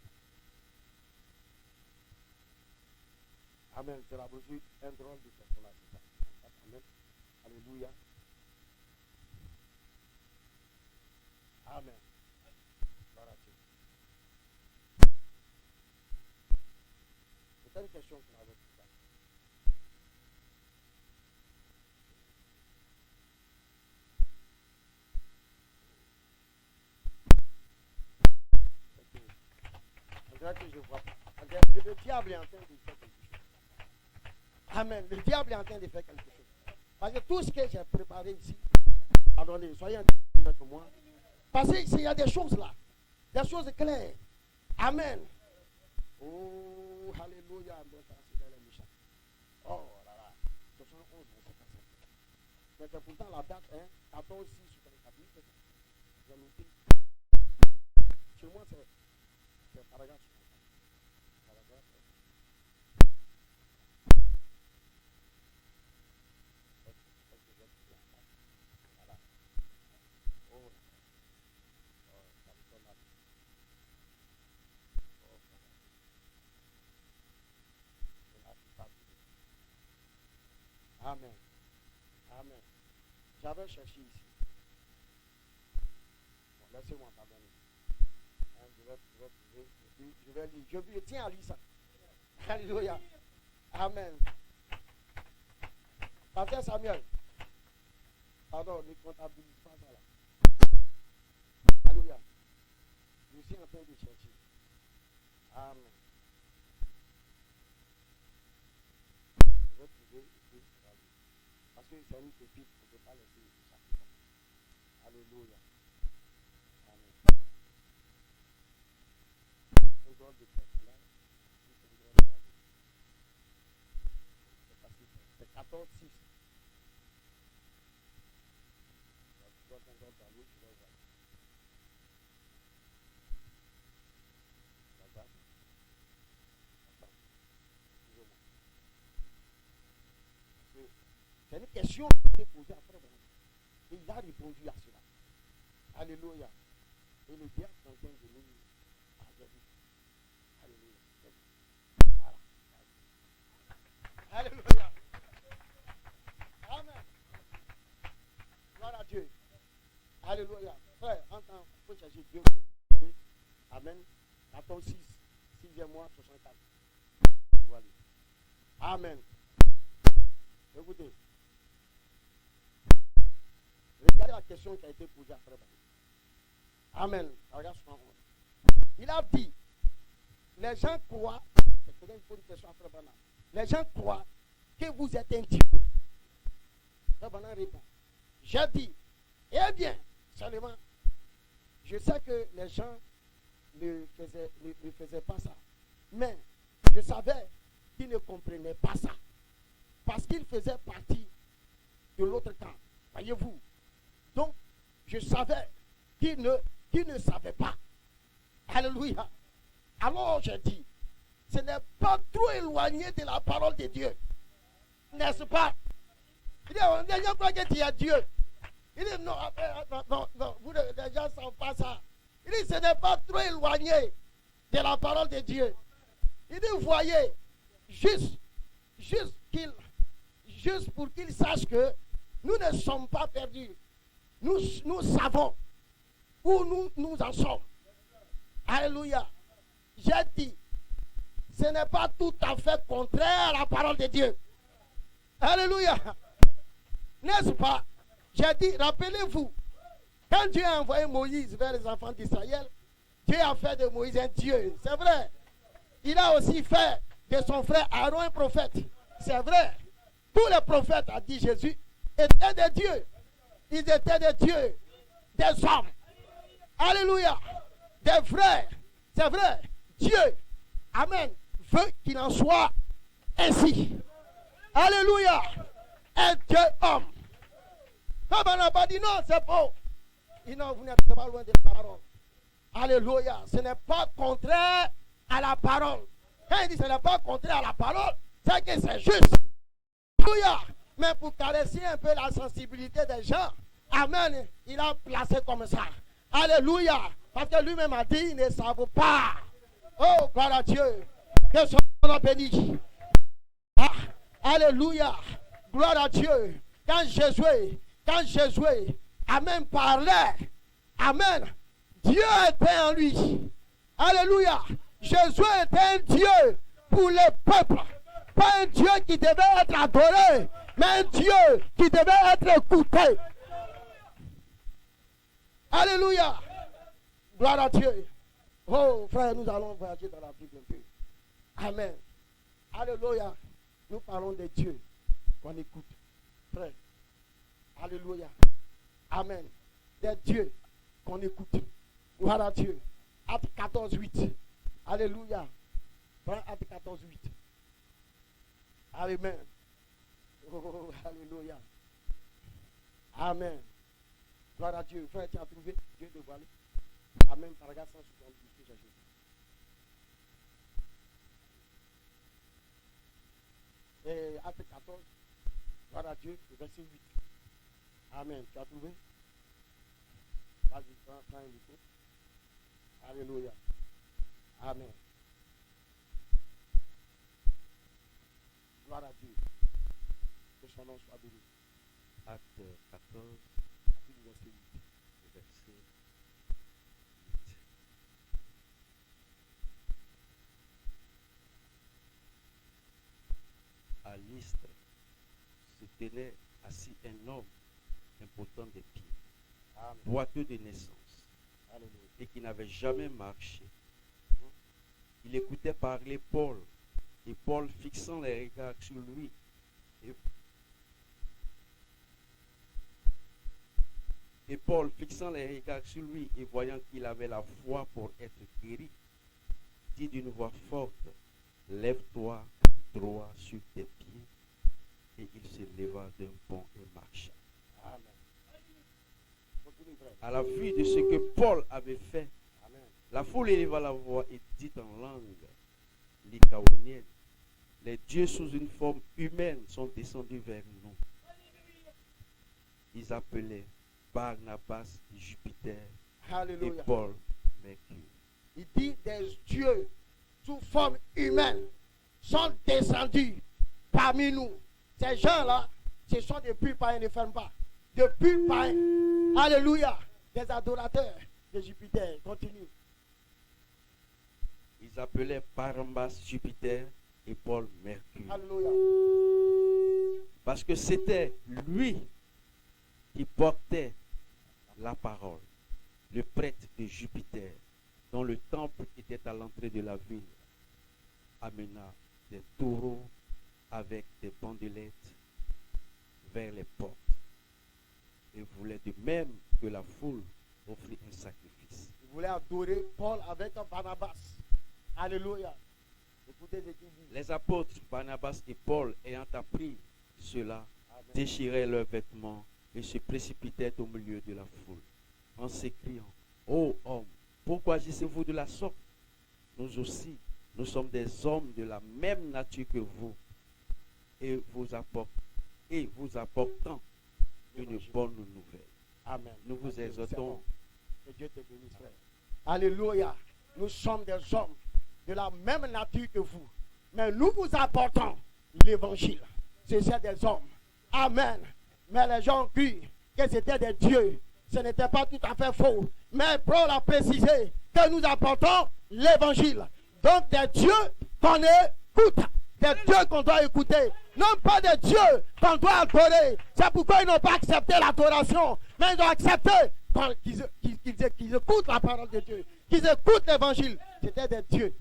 Amen. C'est la mesure, un drôle de personnage. Amen. Alléluia. Amen. Gloire à Dieu. C'est une question qu'on avait tout ça. On dirait que je vois pas. Le diable est en train de faire quelque chose. Amen. Le diable est en train de faire quelque chose. Parce que tout ce que j'ai préparé ici, pardonnez, soyez intelligents pour moi. Parce qu'il y a des choses là, des choses claires. Amen. Oh, alléluia. Oh là là. 71, mais c'est pourtant la date, 14, 6 sur les chapitres. J'ai noté. Chez moi, c'est paragraphe. Amen. Amen. J'avais cherché ici. Bon, laissez-moi pardonner. Je vais lire. Je tiens à lire ça. Alléluia. Amen. Pasteur Samuel. Pardon, ne comptabilise pas ça là. Alléluia. Je suis en train de chercher. Amen. Je vais trouver ici. Parce que c'est une pépite, on ne peut pas laisser ça. Alléluia. Amen. Un drôle de personnage. C'est 14, 6. C'est une question qui est posée après. Et il a répondu à cela. Alléluia. Et le diable est en train de nous agir. Alléluia. Voilà. Alléluia. Amen. Gloire à Dieu. Alléluia. Frère, entends, il faut chercher Dieu. Amen. 14, 6, 6e mois, 64. Voilà. Amen. Écoutez. Regardez la question qui a été posée après. Amen. Regarde ce qu'on voit. Il a dit, les gens croient, c'est une question après. Les gens croient que vous êtes un Dieu. Frère répond. J'ai dit, eh bien, seulement, je sais que les gens ne faisaient pas ça. Mais je savais qu'ils ne comprenaient pas ça. Parce qu'ils faisaient partie de l'autre camp. Voyez-vous. Donc, je savais qu'ils ne savaient pas. Alléluia. Alors, j'ai dit, ce n'est pas trop éloigné de la parole de Dieu. N'est-ce pas? Il dit, on ne croit que tu as Dieu. Il dit, non, vous, les gens ne savent pas ça. Il dit, ce n'est pas trop éloigné de la parole de Dieu. Il dit, voyez, juste pour qu'ils sachent que nous ne sommes pas perdus. Nous savons où nous en sommes. Alléluia. J'ai dit, ce n'est pas tout à fait contraire à la parole de Dieu. Alléluia. N'est-ce pas? J'ai dit, rappelez-vous, quand Dieu a envoyé Moïse vers les enfants d'Israël, Dieu a fait de Moïse un Dieu. C'est vrai. Il a aussi fait de son frère Aaron un prophète. C'est vrai. Tous les prophètes, a dit Jésus, étaient des dieux. Ils étaient des dieux, des hommes. Alléluia. Des frères. C'est vrai. Dieu, amen, veut qu'il en soit ainsi. Alléluia. Un Dieu homme. Papa n'a pas dit non, c'est faux. Il non, vous n'êtes pas loin de la parole. Alléluia. Ce n'est pas contraire à la parole. Quand il dit ce n'est pas contraire à la parole, c'est que c'est juste. Alléluia. Mais pour caresser un peu la sensibilité des gens, amen, il a placé comme ça. Alléluia. Parce que lui-même a dit, ils ne savent pas. Oh, gloire à Dieu. Que son nom béni. Ah, alléluia. Gloire à Dieu. Quand Jésus a même parlé, amen, Dieu était en lui. Alléluia. Jésus était un Dieu pour le peuple. Pas un Dieu qui devait être adoré, mais un Dieu qui devait être écouté. Alléluia. Gloire à Dieu. Oh, frère, nous allons voyager dans la Bible un peu. Amen. Alléluia. Nous parlons de Dieu qu'on écoute. Frère. Alléluia. Amen. Des dieux qu'on écoute. Gloire à Dieu. Acte 14, 8. Alléluia. Prends Acte 14, 8. Amen. Oh, alléluia. Amen. Gloire à Dieu. Frère, tu as trouvé Dieu dévoilé. Amen. Paragraphe 178 que j'ai dit. Et Acte 14. Gloire à Dieu. Verset 8. Amen. Tu as trouvé? Vas-y, prends un micro. Alléluia. Amen. Gloire à Dieu. Que son nom soit béni. Acte 14, Verset 8. verset 8. À Lystre se tenait assis un homme impotent des pieds, Amen. boiteux de naissance, Alléluia. et qui n'avait jamais marché. Il écoutait parler Paul, et Paul, fixant les regards sur lui, et Paul, fixant les regards sur lui et voyant qu'il avait la foi pour être guéri, dit d'une voix forte, lève-toi droit sur tes pieds. Et il se leva d'un bond et marcha. Amen. Continue, frère. À la vue de ce que Paul avait fait, Amen. la foule éleva la voix et dit en langue lycaonienne, les dieux sous une forme humaine sont descendus vers nous. Ils appelaient Barnabas Jupiter et Alléluia. Paul Mercure. Il dit des dieux sous forme humaine sont descendus parmi nous. Ces gens-là, ce sont des purs païens, ne ferment pas. Des purs païens. Alléluia. Des adorateurs de Jupiter. Continue. Ils appelaient Barnabas Jupiter et Paul Mercure. Alléluia. Parce que c'était lui qui portait la parole, le prêtre de Jupiter, dont le temple était à l'entrée de la ville, amena des taureaux avec des bandelettes vers les portes et voulait de même que la foule offrit un sacrifice. Il voulait adorer Paul avec un Barnabas. Alléluia. Écoutez ce qu'il dit. Les apôtres Barnabas et Paul, ayant appris cela, Amen. déchiraient leurs vêtements et se précipitaient au milieu de la foule, en s'écriant, ô hommes, pourquoi agissez-vous de la sorte? Nous aussi, nous sommes des hommes de la même nature que vous, et vous apportant une bonne nouvelle. Amen. Nous vous C'est exhortons. bon. Que Dieu te bénisse, frère. Alléluia. Nous sommes des hommes de la même nature que vous. Mais nous vous apportons l'évangile. C'est des hommes. Amen. Mais les gens crient que c'était des dieux. Ce n'était pas tout à fait faux. Mais Paul a précisé que nous apportons l'évangile. Donc des dieux qu'on écoute. Des dieux qu'on doit écouter. Non pas des dieux qu'on doit adorer. C'est pourquoi ils n'ont pas accepté l'adoration. Mais ils ont accepté qu'ils écoutent la parole de Dieu. Qu'ils écoutent l'évangile. C'était des dieux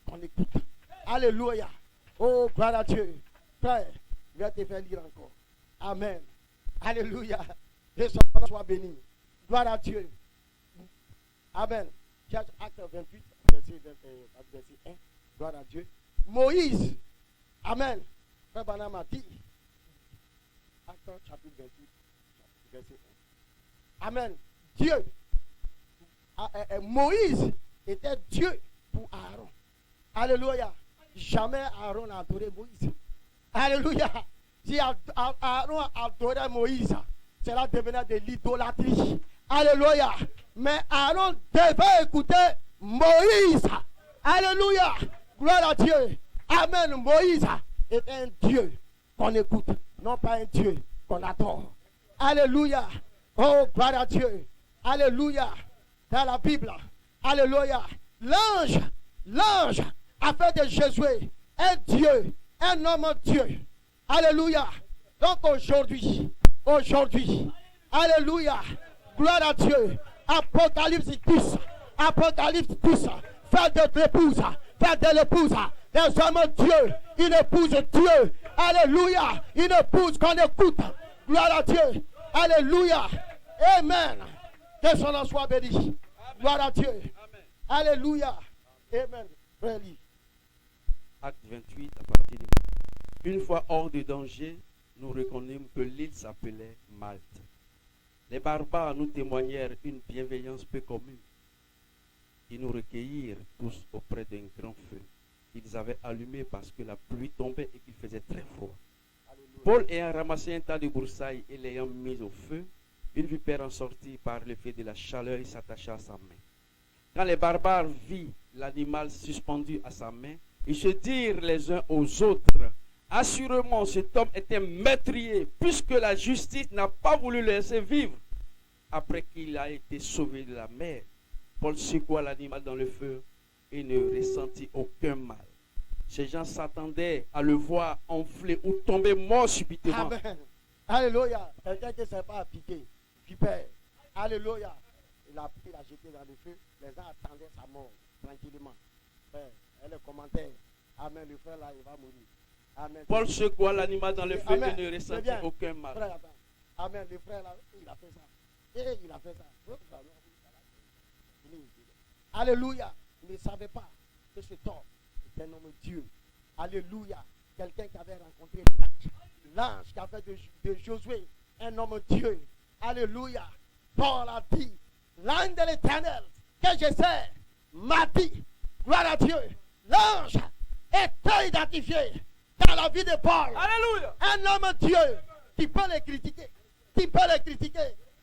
qu'on écoute. Alléluia. Oh, gloire à Dieu. Frère, je vais te faire lire encore. Amen. Alléluia. Que son nom soit béni. Gloire à Dieu. Amen. Acte 28, verset 1. Gloire à Dieu. Moïse. Amen. Frère Branham a dit, Actes chapitre 28, verset 1. Amen. Dieu, Moïse était Dieu pour Aaron. Alléluia. Jamais Aaron n'a adoré Moïse. Alléluia. Si Aaron adorait Moïse, cela devenait de l'idolâtrie. Alléluia. Mais Aaron devait écouter Moïse. Alléluia. Gloire à Dieu. Amen. Moïse est un Dieu qu'on écoute, non pas un Dieu qu'on adore. Alléluia. Oh, gloire à Dieu. Alléluia. Dans la Bible. Alléluia. L'ange a fait de Jésus un Dieu, un homme Dieu. Alléluia. Donc aujourd'hui, alléluia. Gloire à Dieu. Apocalypse 10. Faites de l'épouse. Des hommes Dieu. Une épouse Dieu. Alléluia. Une épouse qu'on écoute. Gloire à Dieu. Alléluia. Amen. Que son nom soit béni. Gloire à Dieu. Alléluia. Amen. Really. Acte 28, à partir de... Une fois hors de danger, nous reconnûmes que l'île s'appelait Malte. Les barbares nous témoignèrent une bienveillance peu commune. Ils nous recueillirent tous auprès d'un grand feu. Ils avaient allumé parce que la pluie tombait et qu'il faisait très froid. Alléluia. Paul ayant ramassé un tas de broussailles et l'ayant mis au feu, une vipère en sortit par l'effet de la chaleur et s'attacha à sa main. Quand les barbares virent l'animal suspendu à sa main, ils se dirent les uns aux autres, assurément cet homme était meurtrier, puisque la justice n'a pas voulu le laisser vivre. Après qu'il a été sauvé de la mer, Paul secoua l'animal dans le feu et ne ressentit aucun mal. Ces gens s'attendaient à le voir enfler ou tomber mort subitement. Amen. Alléluia. Quelqu'un qui ne sait pas piquer, vipère. Alléluia. Il a jeté dans le feu. Les gens attendaient sa mort tranquillement. Et le commentaire. Amen. Le frère là, il va mourir. Amen. Paul secoua l'animal dans le feu Amen. et ne ressentit aucun mal. Frère, amen. Le frère là, il a fait ça. Et il a fait ça. Alléluia. Il ne savait pas que cet homme était un homme de Dieu. Alléluia. Quelqu'un qui avait rencontré l'ange qui a fait de Josué un homme de Dieu. Alléluia. Paul a dit, l'ange de l'Éternel que je sais m'a dit, gloire à Dieu, l'ange était identifié dans la vie de Paul. Alléluia. Un homme de Dieu qui peut les critiquer.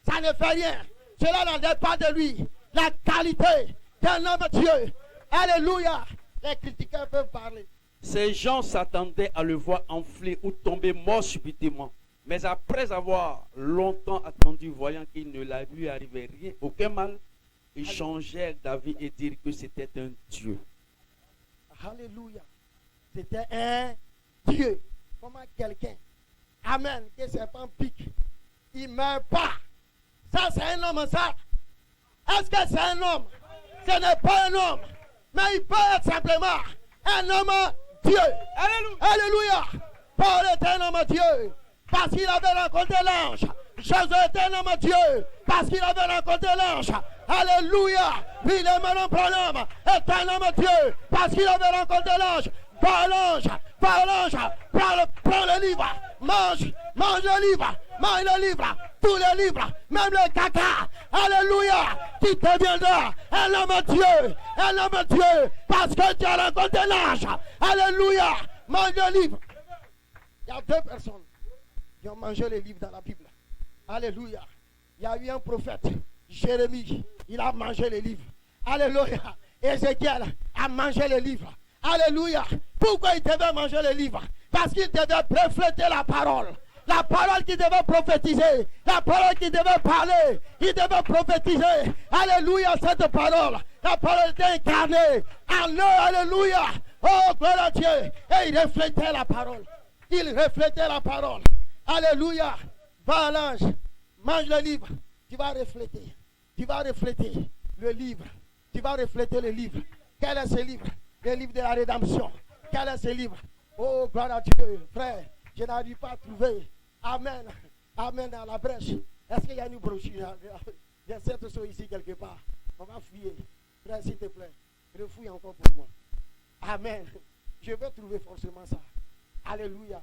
Ça ne fait rien. Cela n'enlève pas de lui la qualité d'un homme de Dieu. Alléluia. Les critiqueurs peuvent parler. Ces gens s'attendaient à le voir enfler ou tomber mort subitement. Mais après avoir longtemps attendu, voyant qu'il ne lui arrivait rien, aucun mal, ils changèrent d'avis et dirent que c'était un Dieu. Alléluia. C'était un Dieu. Comment quelqu'un, amen, que serpent pique, il ne meurt pas. Ça, c'est un homme, ça. Est-ce que c'est un homme? Ce n'est pas un homme. Mais il peut être simplement un homme Dieu. Alléluia. Alléluia. Paul était un homme Dieu. Parce qu'il avait rencontré l'ange. Jésus était un homme Dieu. Parce qu'il avait rencontré l'ange. Alléluia. William Branham est un homme Dieu. Parce qu'il avait rencontré l'ange. Par l'ange. Prends le livre. Mange le livre. Tous les livres. Même le caca. Alléluia. Tu deviendras un homme Dieu. Parce que tu as rencontré l'ange. Alléluia. Mange le livre. Il y a deux personnes qui ont mangé les livres dans la Bible. Alléluia. Il y a eu un prophète, Jérémie, il a mangé les livres. Alléluia. Ézéchiel a mangé les livres. Alléluia. Pourquoi il devait manger les livres? Parce qu'il devait refléter la parole. La parole qui devait prophétiser. La parole qui devait parler. Il devait prophétiser. Alléluia, cette parole. La parole était incarnée en eux. Alléluia. Oh, gloire à Dieu. Et il reflétait la parole. Alléluia. Va à l'ange. Mange le livre. Tu vas refléter le livre. Tu vas refléter le livre. Quel est ce livre? Le livre de la rédemption. Quel est ce livre? Oh, gloire à Dieu. Frère, je n'arrive pas à trouver. Amen. Amen à la brèche. Est-ce qu'il y a une brochure? Il y a cette chose ici quelque part. On va fouiller. Frère, s'il te plaît, refouille encore pour moi. Amen. Je vais trouver forcément ça. Alléluia.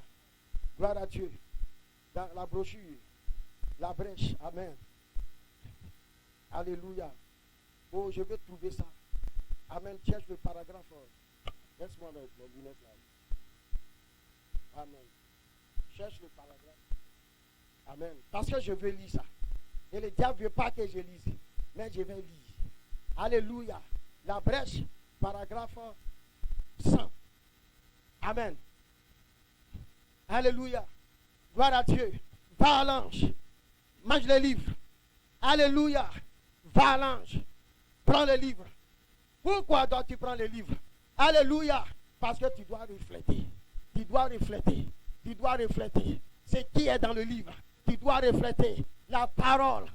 Gloire à Dieu. Dans la brochure, la brèche. Amen. Alléluia. Oh, je vais trouver ça. Amen. Cherche le paragraphe. Laisse-moi les lunettes là. Amen. Cherche le paragraphe. Amen. Parce que je veux lire ça. Et le diable ne veut pas que je lise. Mais je vais lire. Alléluia. La brèche, paragraphe 100. Amen. Alléluia. Gloire à Dieu. Va à l'ange. Mange le livre. Alléluia. Va à l'ange. Prends le livre. Pourquoi dois-tu prendre le livre? Alléluia. Parce que tu dois refléter. Tu dois refléter. Tu dois refléter ce qui est dans le livre. Tu dois refléter la parole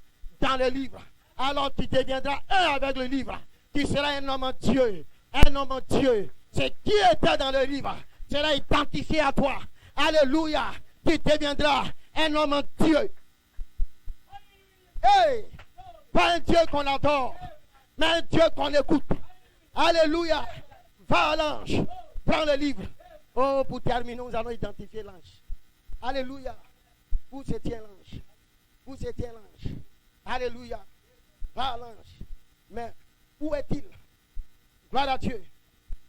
dans le livre. Alors tu deviendras un avec le livre. Tu seras un homme en Dieu. Un homme en Dieu. Ce qui était dans le livre sera identifié à toi. Alléluia. Tu deviendras un homme en Dieu. Hey! Pas un Dieu qu'on adore, mais un Dieu qu'on écoute. Alléluia. Va à l'ange. Prends le livre. Oh, pour terminer, nous allons identifier l'ange. Alléluia. Où se tient l'ange? Où se tient l'ange? Alléluia. Va à l'ange. Mais où est-il? Gloire à Dieu.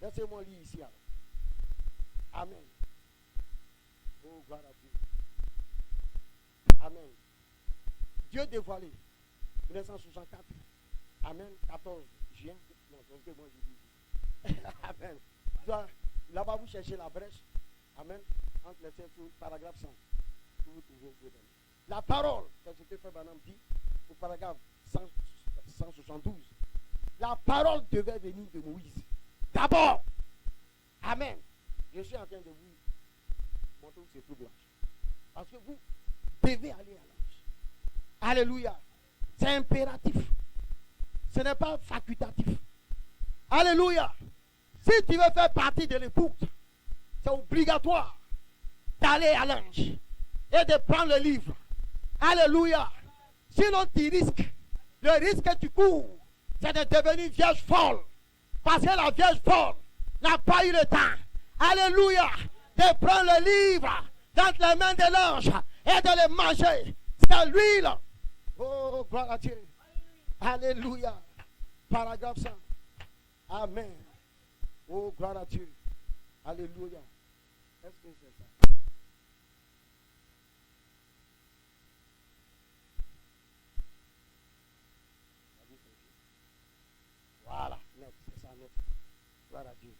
Laissez-moi lire ici. Alors. Amen. Oh, gloire à Dieu. Amen. Dieu dévoilé. 1964. Amen. 14 juin. Non, c'est bon, je dis. Amen. Là-bas, vous cherchez la brèche. Amen. Entre les 5 paragraphe 100. Vous trouvez dedans. La parole, c'est ce que Frère Branham dit au paragraphe 172. La parole devait venir de Moïse. D'abord. Amen. Je suis en train de vous montrer où se trouve l'ange. Parce que vous devez aller à l'ange. Alléluia. C'est impératif. Ce n'est pas facultatif. Alléluia. Si tu veux faire partie de l'écoute, c'est obligatoire d'aller à l'ange et de prendre le livre. Alléluia. Sinon tu risques. Le risque que tu cours, c'est de devenir vierge folle. Parce que la vierge folle n'a pas eu le temps. Alléluia. De prendre le livre dans les mains de l'ange et de le manger. C'est l'huile. Oh, gloire à Dieu. Alléluia. Paragraphe 100. Amen. Oh, gloire à Dieu. Alléluia. Est-ce que c'est ça? Voilà. C'est ça. Gloire à Dieu.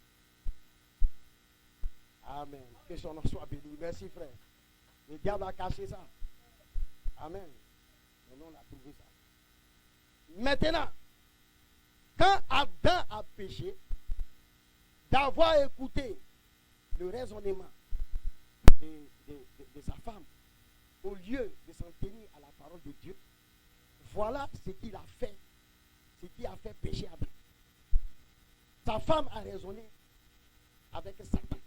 Amen. Que son nom soit béni. Merci, frère. Le diable a caché ça. Amen. Mais on a trouvé ça. Maintenant, quand Adam a péché, d'avoir écouté le raisonnement de sa femme, au lieu de s'en tenir à la parole de Dieu, voilà ce qu'il a fait, ce qui a fait pécher Adam. Sa femme a raisonné avec Satan.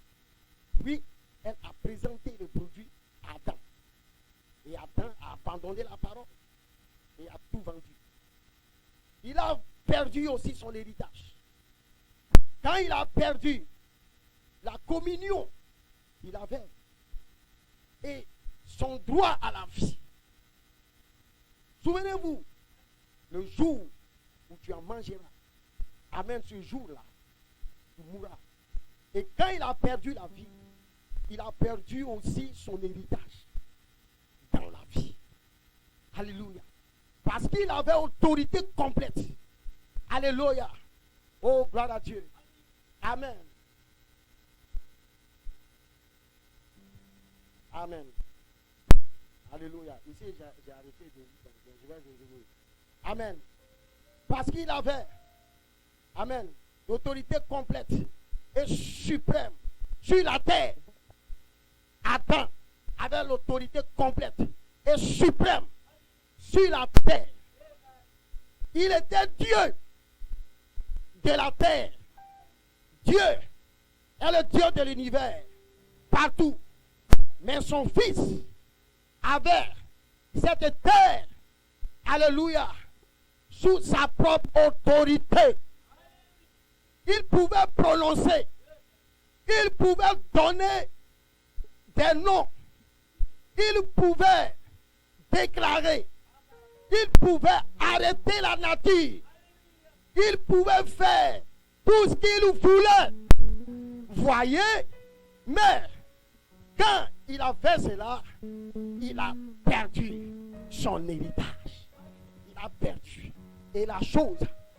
Puis, elle a présenté le produit à Adam. Et Adam a abandonné la parole et a tout vendu. Il a perdu aussi son héritage. Quand il a perdu la communion qu'il avait et son droit à la vie, souvenez-vous, le jour où tu en mangeras, amen, ce jour-là, tu mourras. Et quand il a perdu la vie, il a perdu aussi son héritage dans la vie. Alléluia. Parce qu'il avait autorité complète. Alléluia. Oh, gloire à Dieu. Amen. Amen. Alléluia. Ici, j'ai arrêté de dire. Je vais résumer. Amen. Parce qu'il avait, amen, l'autorité complète et suprême sur la terre. Adam avait l'autorité complète et suprême sur la terre. Il était Dieu de la terre. Dieu est le Dieu de l'univers partout. Mais son fils avait cette terre, alléluia, sous sa propre autorité. Il pouvait prononcer, il pouvait donner des noms il pouvait déclarer, il pouvait arrêter la nature, il pouvait faire tout ce qu'il voulait. Voyez, mais quand il a fait cela, il a perdu son héritage. Il a perdu. Et la chose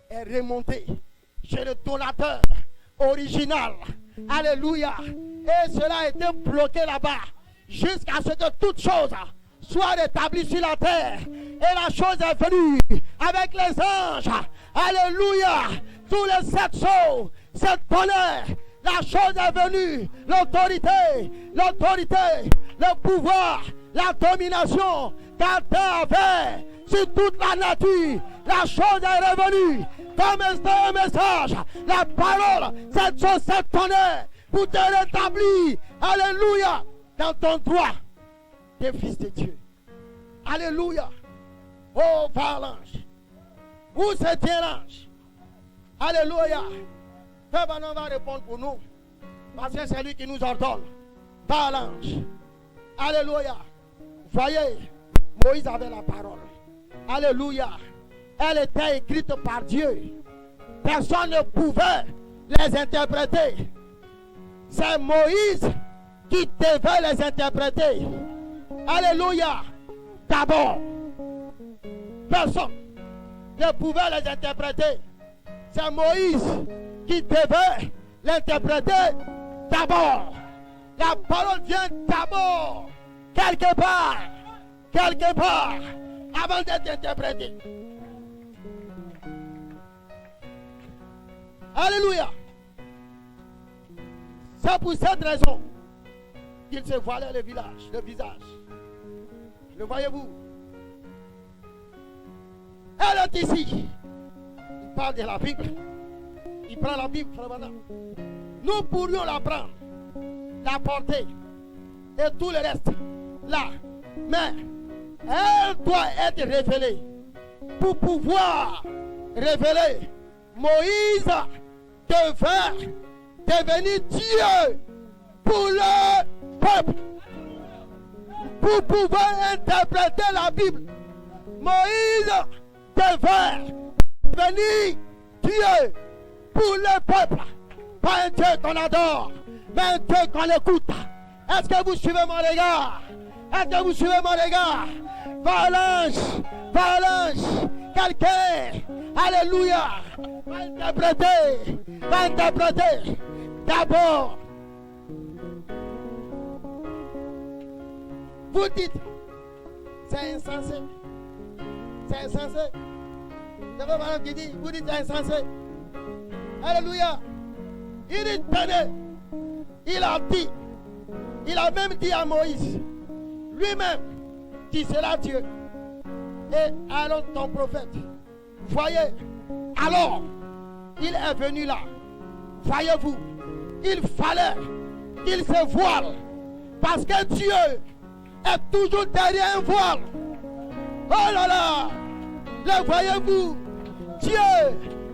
est remontée chez le donateur original. Alléluia. Et cela a été bloqué là-bas jusqu'à ce que toute chose soit rétablie sur la terre. Et la chose est venue avec les anges. Alléluia. Tous les 7 sceaux, 7 tonnerres. La chose est venue. L'autorité, le pouvoir, la domination qu'Adam avait sur toute la nature. La chose est revenue comme un message. La parole, cette chose, cette tonnerre, pour te rétablir. Alléluia. Dans ton droit des fils de Dieu. Alléluia. Oh, va l'ange. Où se tient l'ange? Alléluia. Frère Banon va répondre pour nous. Parce que c'est lui qui nous ordonne. Va l'ange. Alléluia. Voyez, Moïse avait la parole. Alléluia. Elle était écrite par Dieu. Personne ne pouvait les interpréter. C'est Moïse qui devait les interpréter. Alléluia. D'abord, personne ne pouvait les interpréter. C'est Moïse qui devait l'interpréter d'abord. La parole vient d'abord, quelque part, avant d'être interprétée. Alléluia. C'est pour cette raison qu'il se voilait le visage. Le voyez-vous? Elle est ici. Il parle de la Bible. Il prend la Bible, frère Bana. Nous pourrions la prendre, la porter et tout le reste là. Mais elle doit être révélée pour pouvoir révéler. Moïse devait devenir Dieu pour le peuple. Pour pouvoir interpréter la Bible, Moïse devait devenir Dieu pour le peuple. Pas un Dieu qu'on adore, mais un Dieu qu'on écoute. Est-ce que vous suivez mon regard? Est-ce que vous suivez mon regard? Valence, quelqu'un, alléluia, va interpréter d'abord. Vous dites, c'est insensé. C'est insensé. C'est pas madame qui dit, vous dites c'est insensé. Alléluia. Il dit, tenez, il a même dit à Moïse, lui-même, qui sera Dieu. Et alors ton prophète, voyez, alors, il est venu là. Voyez-vous, il fallait qu'il se voile. Parce que Dieu est toujours derrière un voile. Oh là là, le voyez-vous, Dieu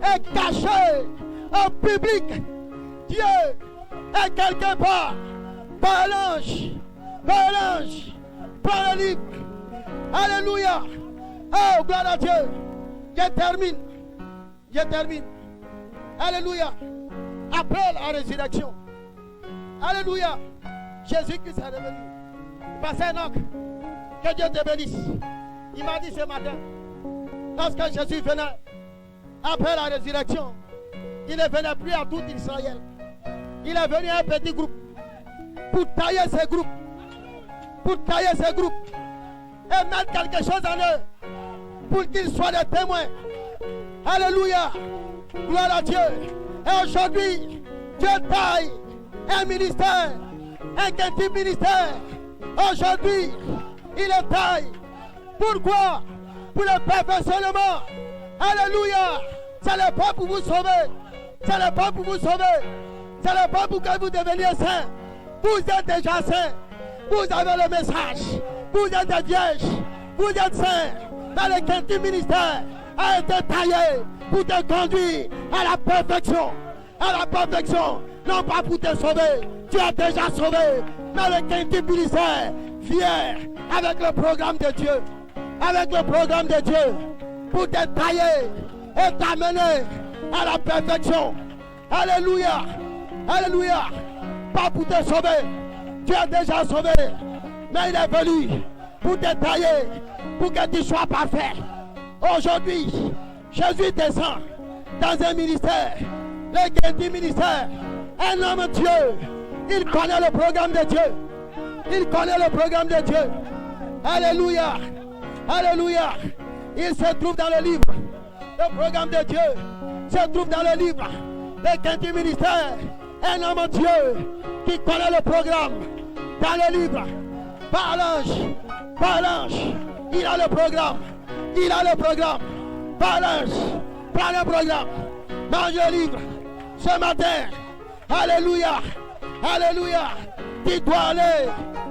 est caché au public. Dieu est quelque part. Balance, prends le livre. Alléluia. Oh, gloire à Dieu. Je termine. Alléluia. Après la résurrection. Alléluia. Jésus-Christ est revenu. Pasteur Enoch, que Dieu te bénisse. Il m'a dit ce matin, lorsque Jésus venait, après la résurrection, il ne venait plus à tout Israël. Il est venu à un petit groupe pour tailler ces groupes. Et mettre quelque chose en eux pour qu'ils soient des témoins. Alléluia. Gloire à Dieu. Et aujourd'hui, Dieu taille un ministère, un petit ministère. Aujourd'hui, il est taille. Pourquoi? Pour le perfectionnement. Alléluia. C'est le pas pour vous sauver. C'est le pas pour vous sauver. C'est le pas pour que vous deveniez saints. Vous êtes déjà saints. Vous avez le message. Vous êtes des vierges. Vous êtes saints. Dans le quintet ministère a été taillé pour te conduire à la perfection. À la perfection. Non pas pour te sauver. Tu es déjà sauvé. Mais le quintet ministère Viens avec le programme de Dieu. Avec le programme de Dieu. Pour te tailler et t'amener à la perfection. Alléluia. Alléluia. Pas pour te sauver. Tu es déjà sauvé. Mais il est venu pour te tailler. Pour que tu sois parfait. Aujourd'hui, Jésus descend dans un ministère. Le ministère. Un homme de Dieu. Il connaît le programme de Dieu. Il connaît le programme de Dieu. Alléluia. Alléluia. Il se trouve dans le livre. Le programme de Dieu se trouve dans le livre. Le quintième ministère. Un homme de Dieu qui connaît le programme dans le livre. Par l'ange. Il a le programme. Il a le programme. Par l'ange. Prends le programme. Mange le livre. Ce matin. Alléluia. Alléluia. Tu dois aller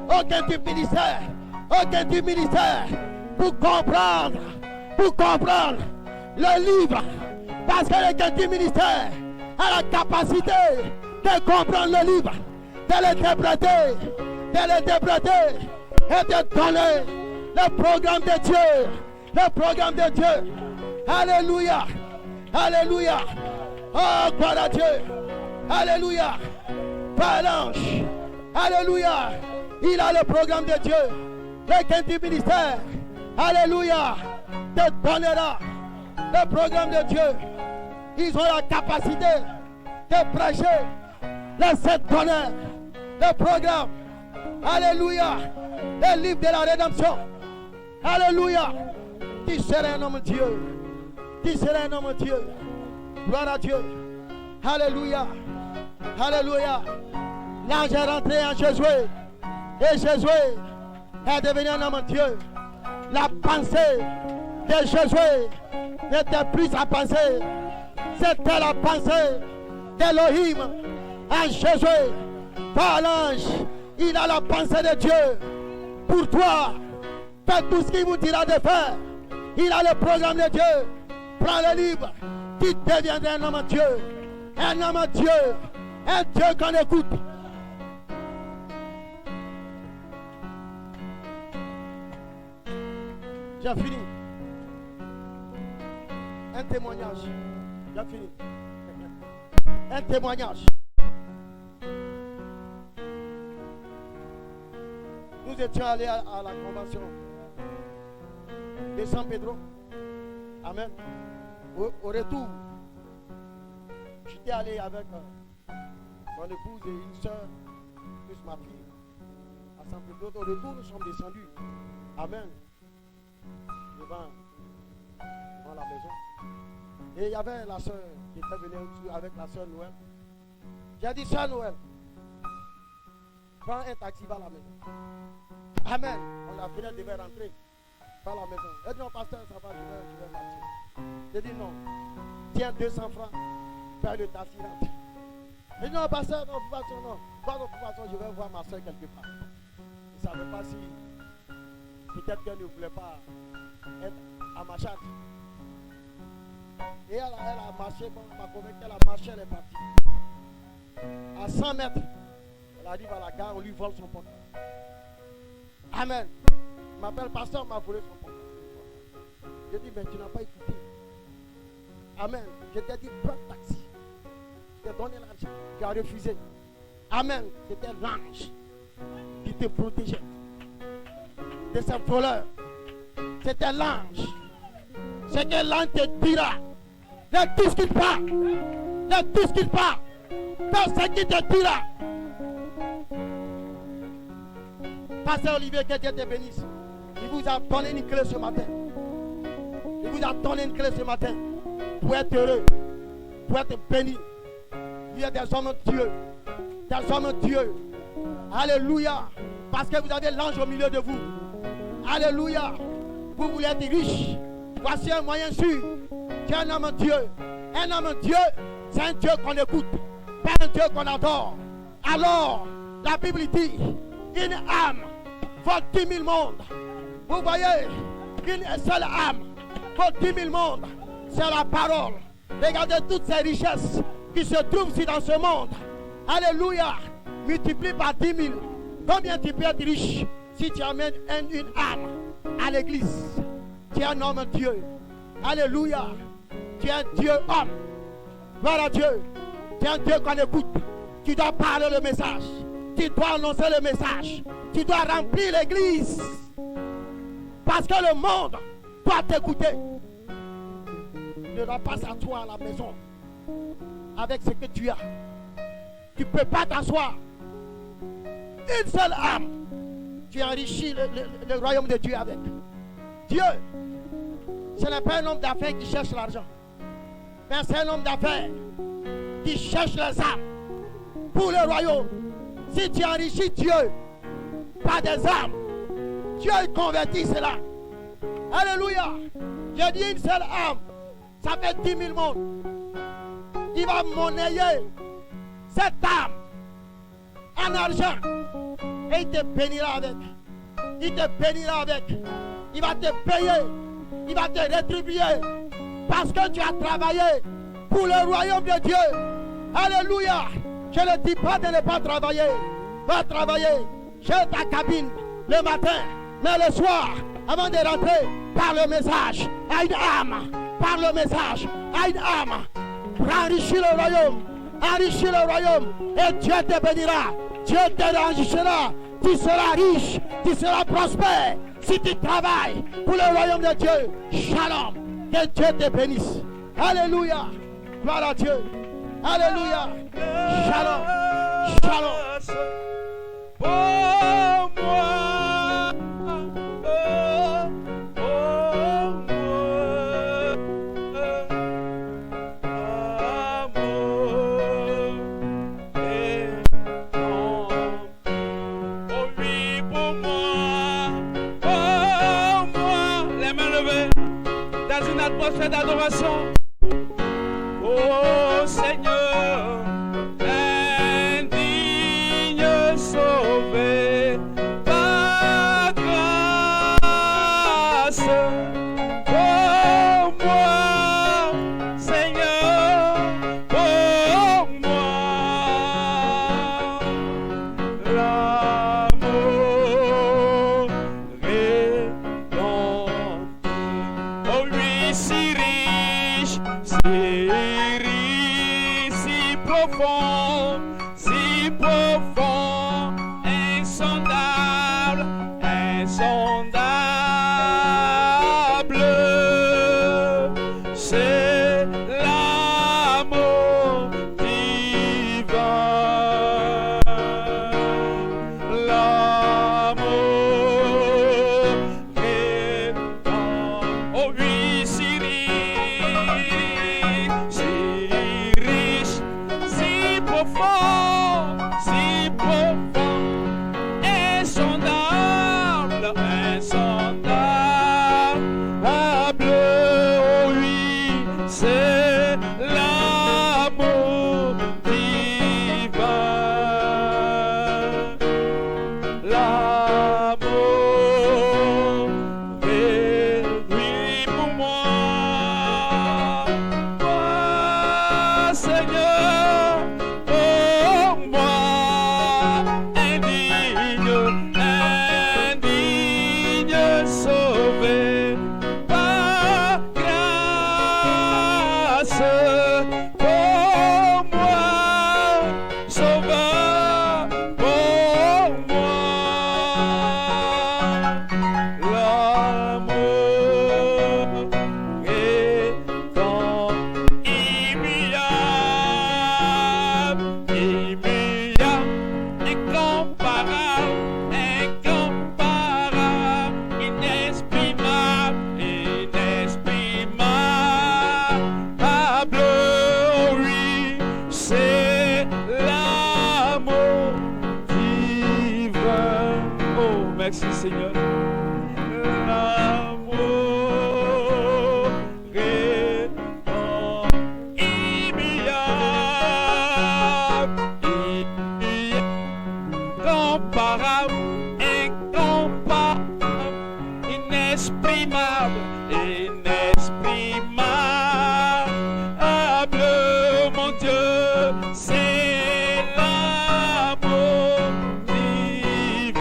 au quintième ministère. Au quintième ministère. Pour comprendre le livre. Parce que le quintième ministère a la capacité de comprendre le livre, de l'interpréter et de donner le programme de Dieu. Le programme de Dieu. Alléluia. Alléluia. Oh, gloire à Dieu. Alléluia. Par l'ange. Alléluia. Il a le programme de Dieu. Le quintième ministère. Alléluia. Te donnera le programme de Dieu. Ils ont la capacité de prêcher les 7 tonnerres. Le programme. Alléluia. Le livre de la rédemption. Alléluia. Tu seras un homme de Dieu. Tu seras un homme de Dieu. Gloire à Dieu. Alléluia. Alléluia. L'ange est rentré en Josué. Et Josué est devenu un homme de Dieu. La pensée de Josué n'était plus sa pensée. C'était la pensée d'Élohim en Josué. Par l'ange, il a la pensée de Dieu. Pour toi, faites tout ce qu'il vous dira de faire. Il a le programme de Dieu. Prends le livre. Tu deviendras un homme de Dieu. Un homme de Dieu. Un Dieu qu'on écoute. J'ai fini. Un témoignage. J'ai fini. Un témoignage. Nous étions allés à la convention de San Pedro. Amen. Au retour, j'étais allé avec mon épouse et une soeur, plus ma fille, à San Pedro. Au retour, nous sommes descendus. Amen. Devant la maison. Et il y avait la soeur qui était venue avec la soeur Noël. J'ai dit, soeur Noël, prends un taxi vers la maison. Amen. On la fenêtre devait rentrer par la maison. Elle dit, non, pasteur, ça va, je vais partir. J'ai dit, non, tiens 200 francs, fais le taxi, rentre. Elle dit, non, pasteur, non, non. Pas de façon, je vais voir ma soeur quelque part. Je ne savais pas si peut-être qu'elle ne voulait pas être à ma charge. Et elle a marché, bon, elle m'a convaincu qu'elle a marché, elle est partie. À 100 mètres, elle arrive à la gare, on lui vole son portable. Amen. Il m'appelle pasteur, m'a volé son portable. Je dis, mais tu n'as pas écouté. Amen. Je t'ai dit, prends le taxi. Je t'ai donné l'argent. Tu as refusé. Amen. C'était l'ange qui te protégeait de ces voleurs. C'était l'ange. C'est que l'ange te dira. De tout ce qu'il parle. De tout ce qu'il parle. Dans ce qu'il te dira. Pasteur Olivier, que Dieu te bénisse. Il vous a donné une clé ce matin. Il vous a donné une clé ce matin. Pour être heureux. Pour être béni. Il y a des hommes de Dieu. Des hommes de Dieu. Alléluia. Parce que vous avez l'ange au milieu de vous. Alléluia. Vous voulez être riche. Voici un moyen sûr. Tu es un homme de Dieu. Un homme de Dieu, c'est un Dieu qu'on écoute. Pas un Dieu qu'on adore. Alors, la Bible dit, une âme vaut 10 000 mondes. Vous voyez, une seule âme vaut 10 000 mondes. C'est la parole. Regardez toutes ces richesses qui se trouvent ici dans ce monde. Alléluia. Multiplie par 10 000. Combien tu peux être riche Si tu amènes une âme à l'église, tu es un homme Dieu. Alléluia. Tu es un Dieu homme. Voilà Dieu. Tu es un Dieu qu'on écoute. Tu dois parler le message. Tu dois annoncer le message. Tu dois remplir l'église. Parce que le monde doit t'écouter. Tu ne dois pas s'asseoir à la maison avec ce que tu as. Tu ne peux pas t'asseoir. Une seule âme. Tu enrichis le royaume de Dieu avec. Dieu, ce n'est pas un homme d'affaires qui cherche l'argent. Mais c'est un homme d'affaires qui cherche les âmes pour le royaume. Si tu enrichis Dieu par des âmes, Dieu convertit cela. Alléluia. J'ai dit une seule âme, ça fait 10 000 mondes. Il va monnayer cette âme en argent et il te bénira avec. Il te bénira avec. Il va te payer. Il va te rétribuer parce que tu as travaillé pour le royaume de Dieu. Alléluia. Je ne dis pas de ne pas travailler. Va travailler chez ta cabine le matin, mais le soir, avant de rentrer, par le message à une âme. Par le message à une âme. Enrichis le royaume. Enrichis le royaume. Et Dieu te bénira. Dieu t'enrichira. Tu seras riche. Tu seras prospère. Si tu travailles pour le royaume de Dieu. Shalom. Que Dieu te bénisse. Alléluia. Gloire à Dieu. Alléluia. Shalom. Shalom. Pour moi. Dans une atmosphère d'adoration. Oh Seigneur, indigne sauvé par grâce. Pour moi, Seigneur, pour moi, l'amour rédempteur. Oh oui, si riche, si profond, insondable, insondable. C'est l'amour divin, l'amour rédempteur. Oh oui, si riche, si profond, insondable, insondable. Oh oui, c'est l'amour divin, l'amour réduit pour moi, Seigneur, pour moi, indigne sauvé par grâce. Pour moi, sauveur, pour moi, l'amour étant immuable, incomparable, inexprimable, inexprimable. Oh oui, c'est l'amour divin. Oh, merci Seigneur. L'amour rédempteur, immuable, incomparable, inexprimable, inexprimable. Mon Dieu, c'est l'amour divin.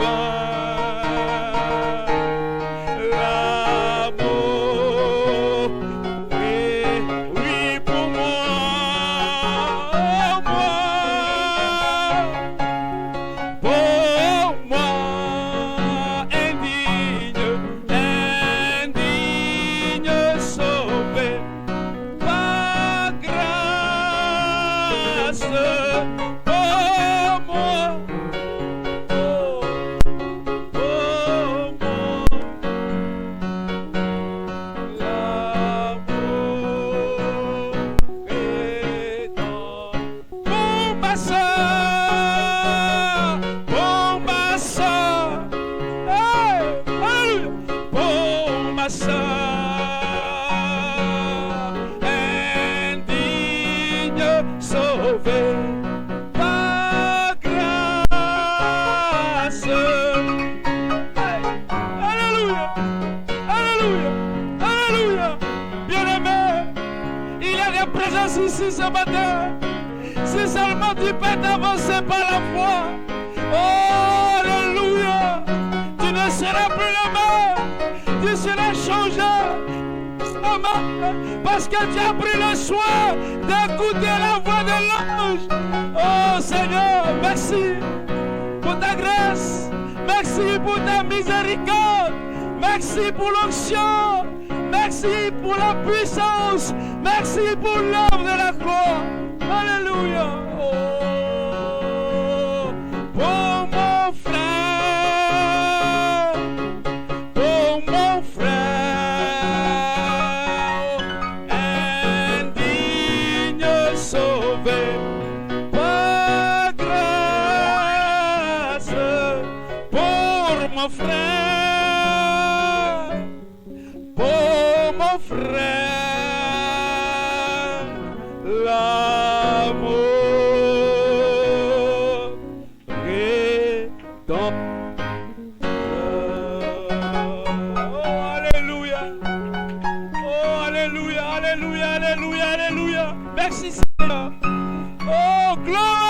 présence ici ce matin. Si seulement tu peux t'avancer par la foi. Oh, alléluia. Tu ne seras plus le même. Tu seras changé. Parce que tu as pris le soin d'écouter la voix de l'ange. Oh Seigneur, merci pour ta grâce. Merci pour ta miséricorde. Merci pour l'onction. Merci pour la puissance. Merci pour l'œuvre de la croix. Alléluia. Oh, pour mon frère. Pour mon frère. Indigne sauvé. Par grâce. Pour mon frère. Pour mon frère. L'amour rédempteur. Oh, alléluia. Oh, alléluia, alléluia, alléluia, alléluia. Merci Seigneur. Oh, gloire.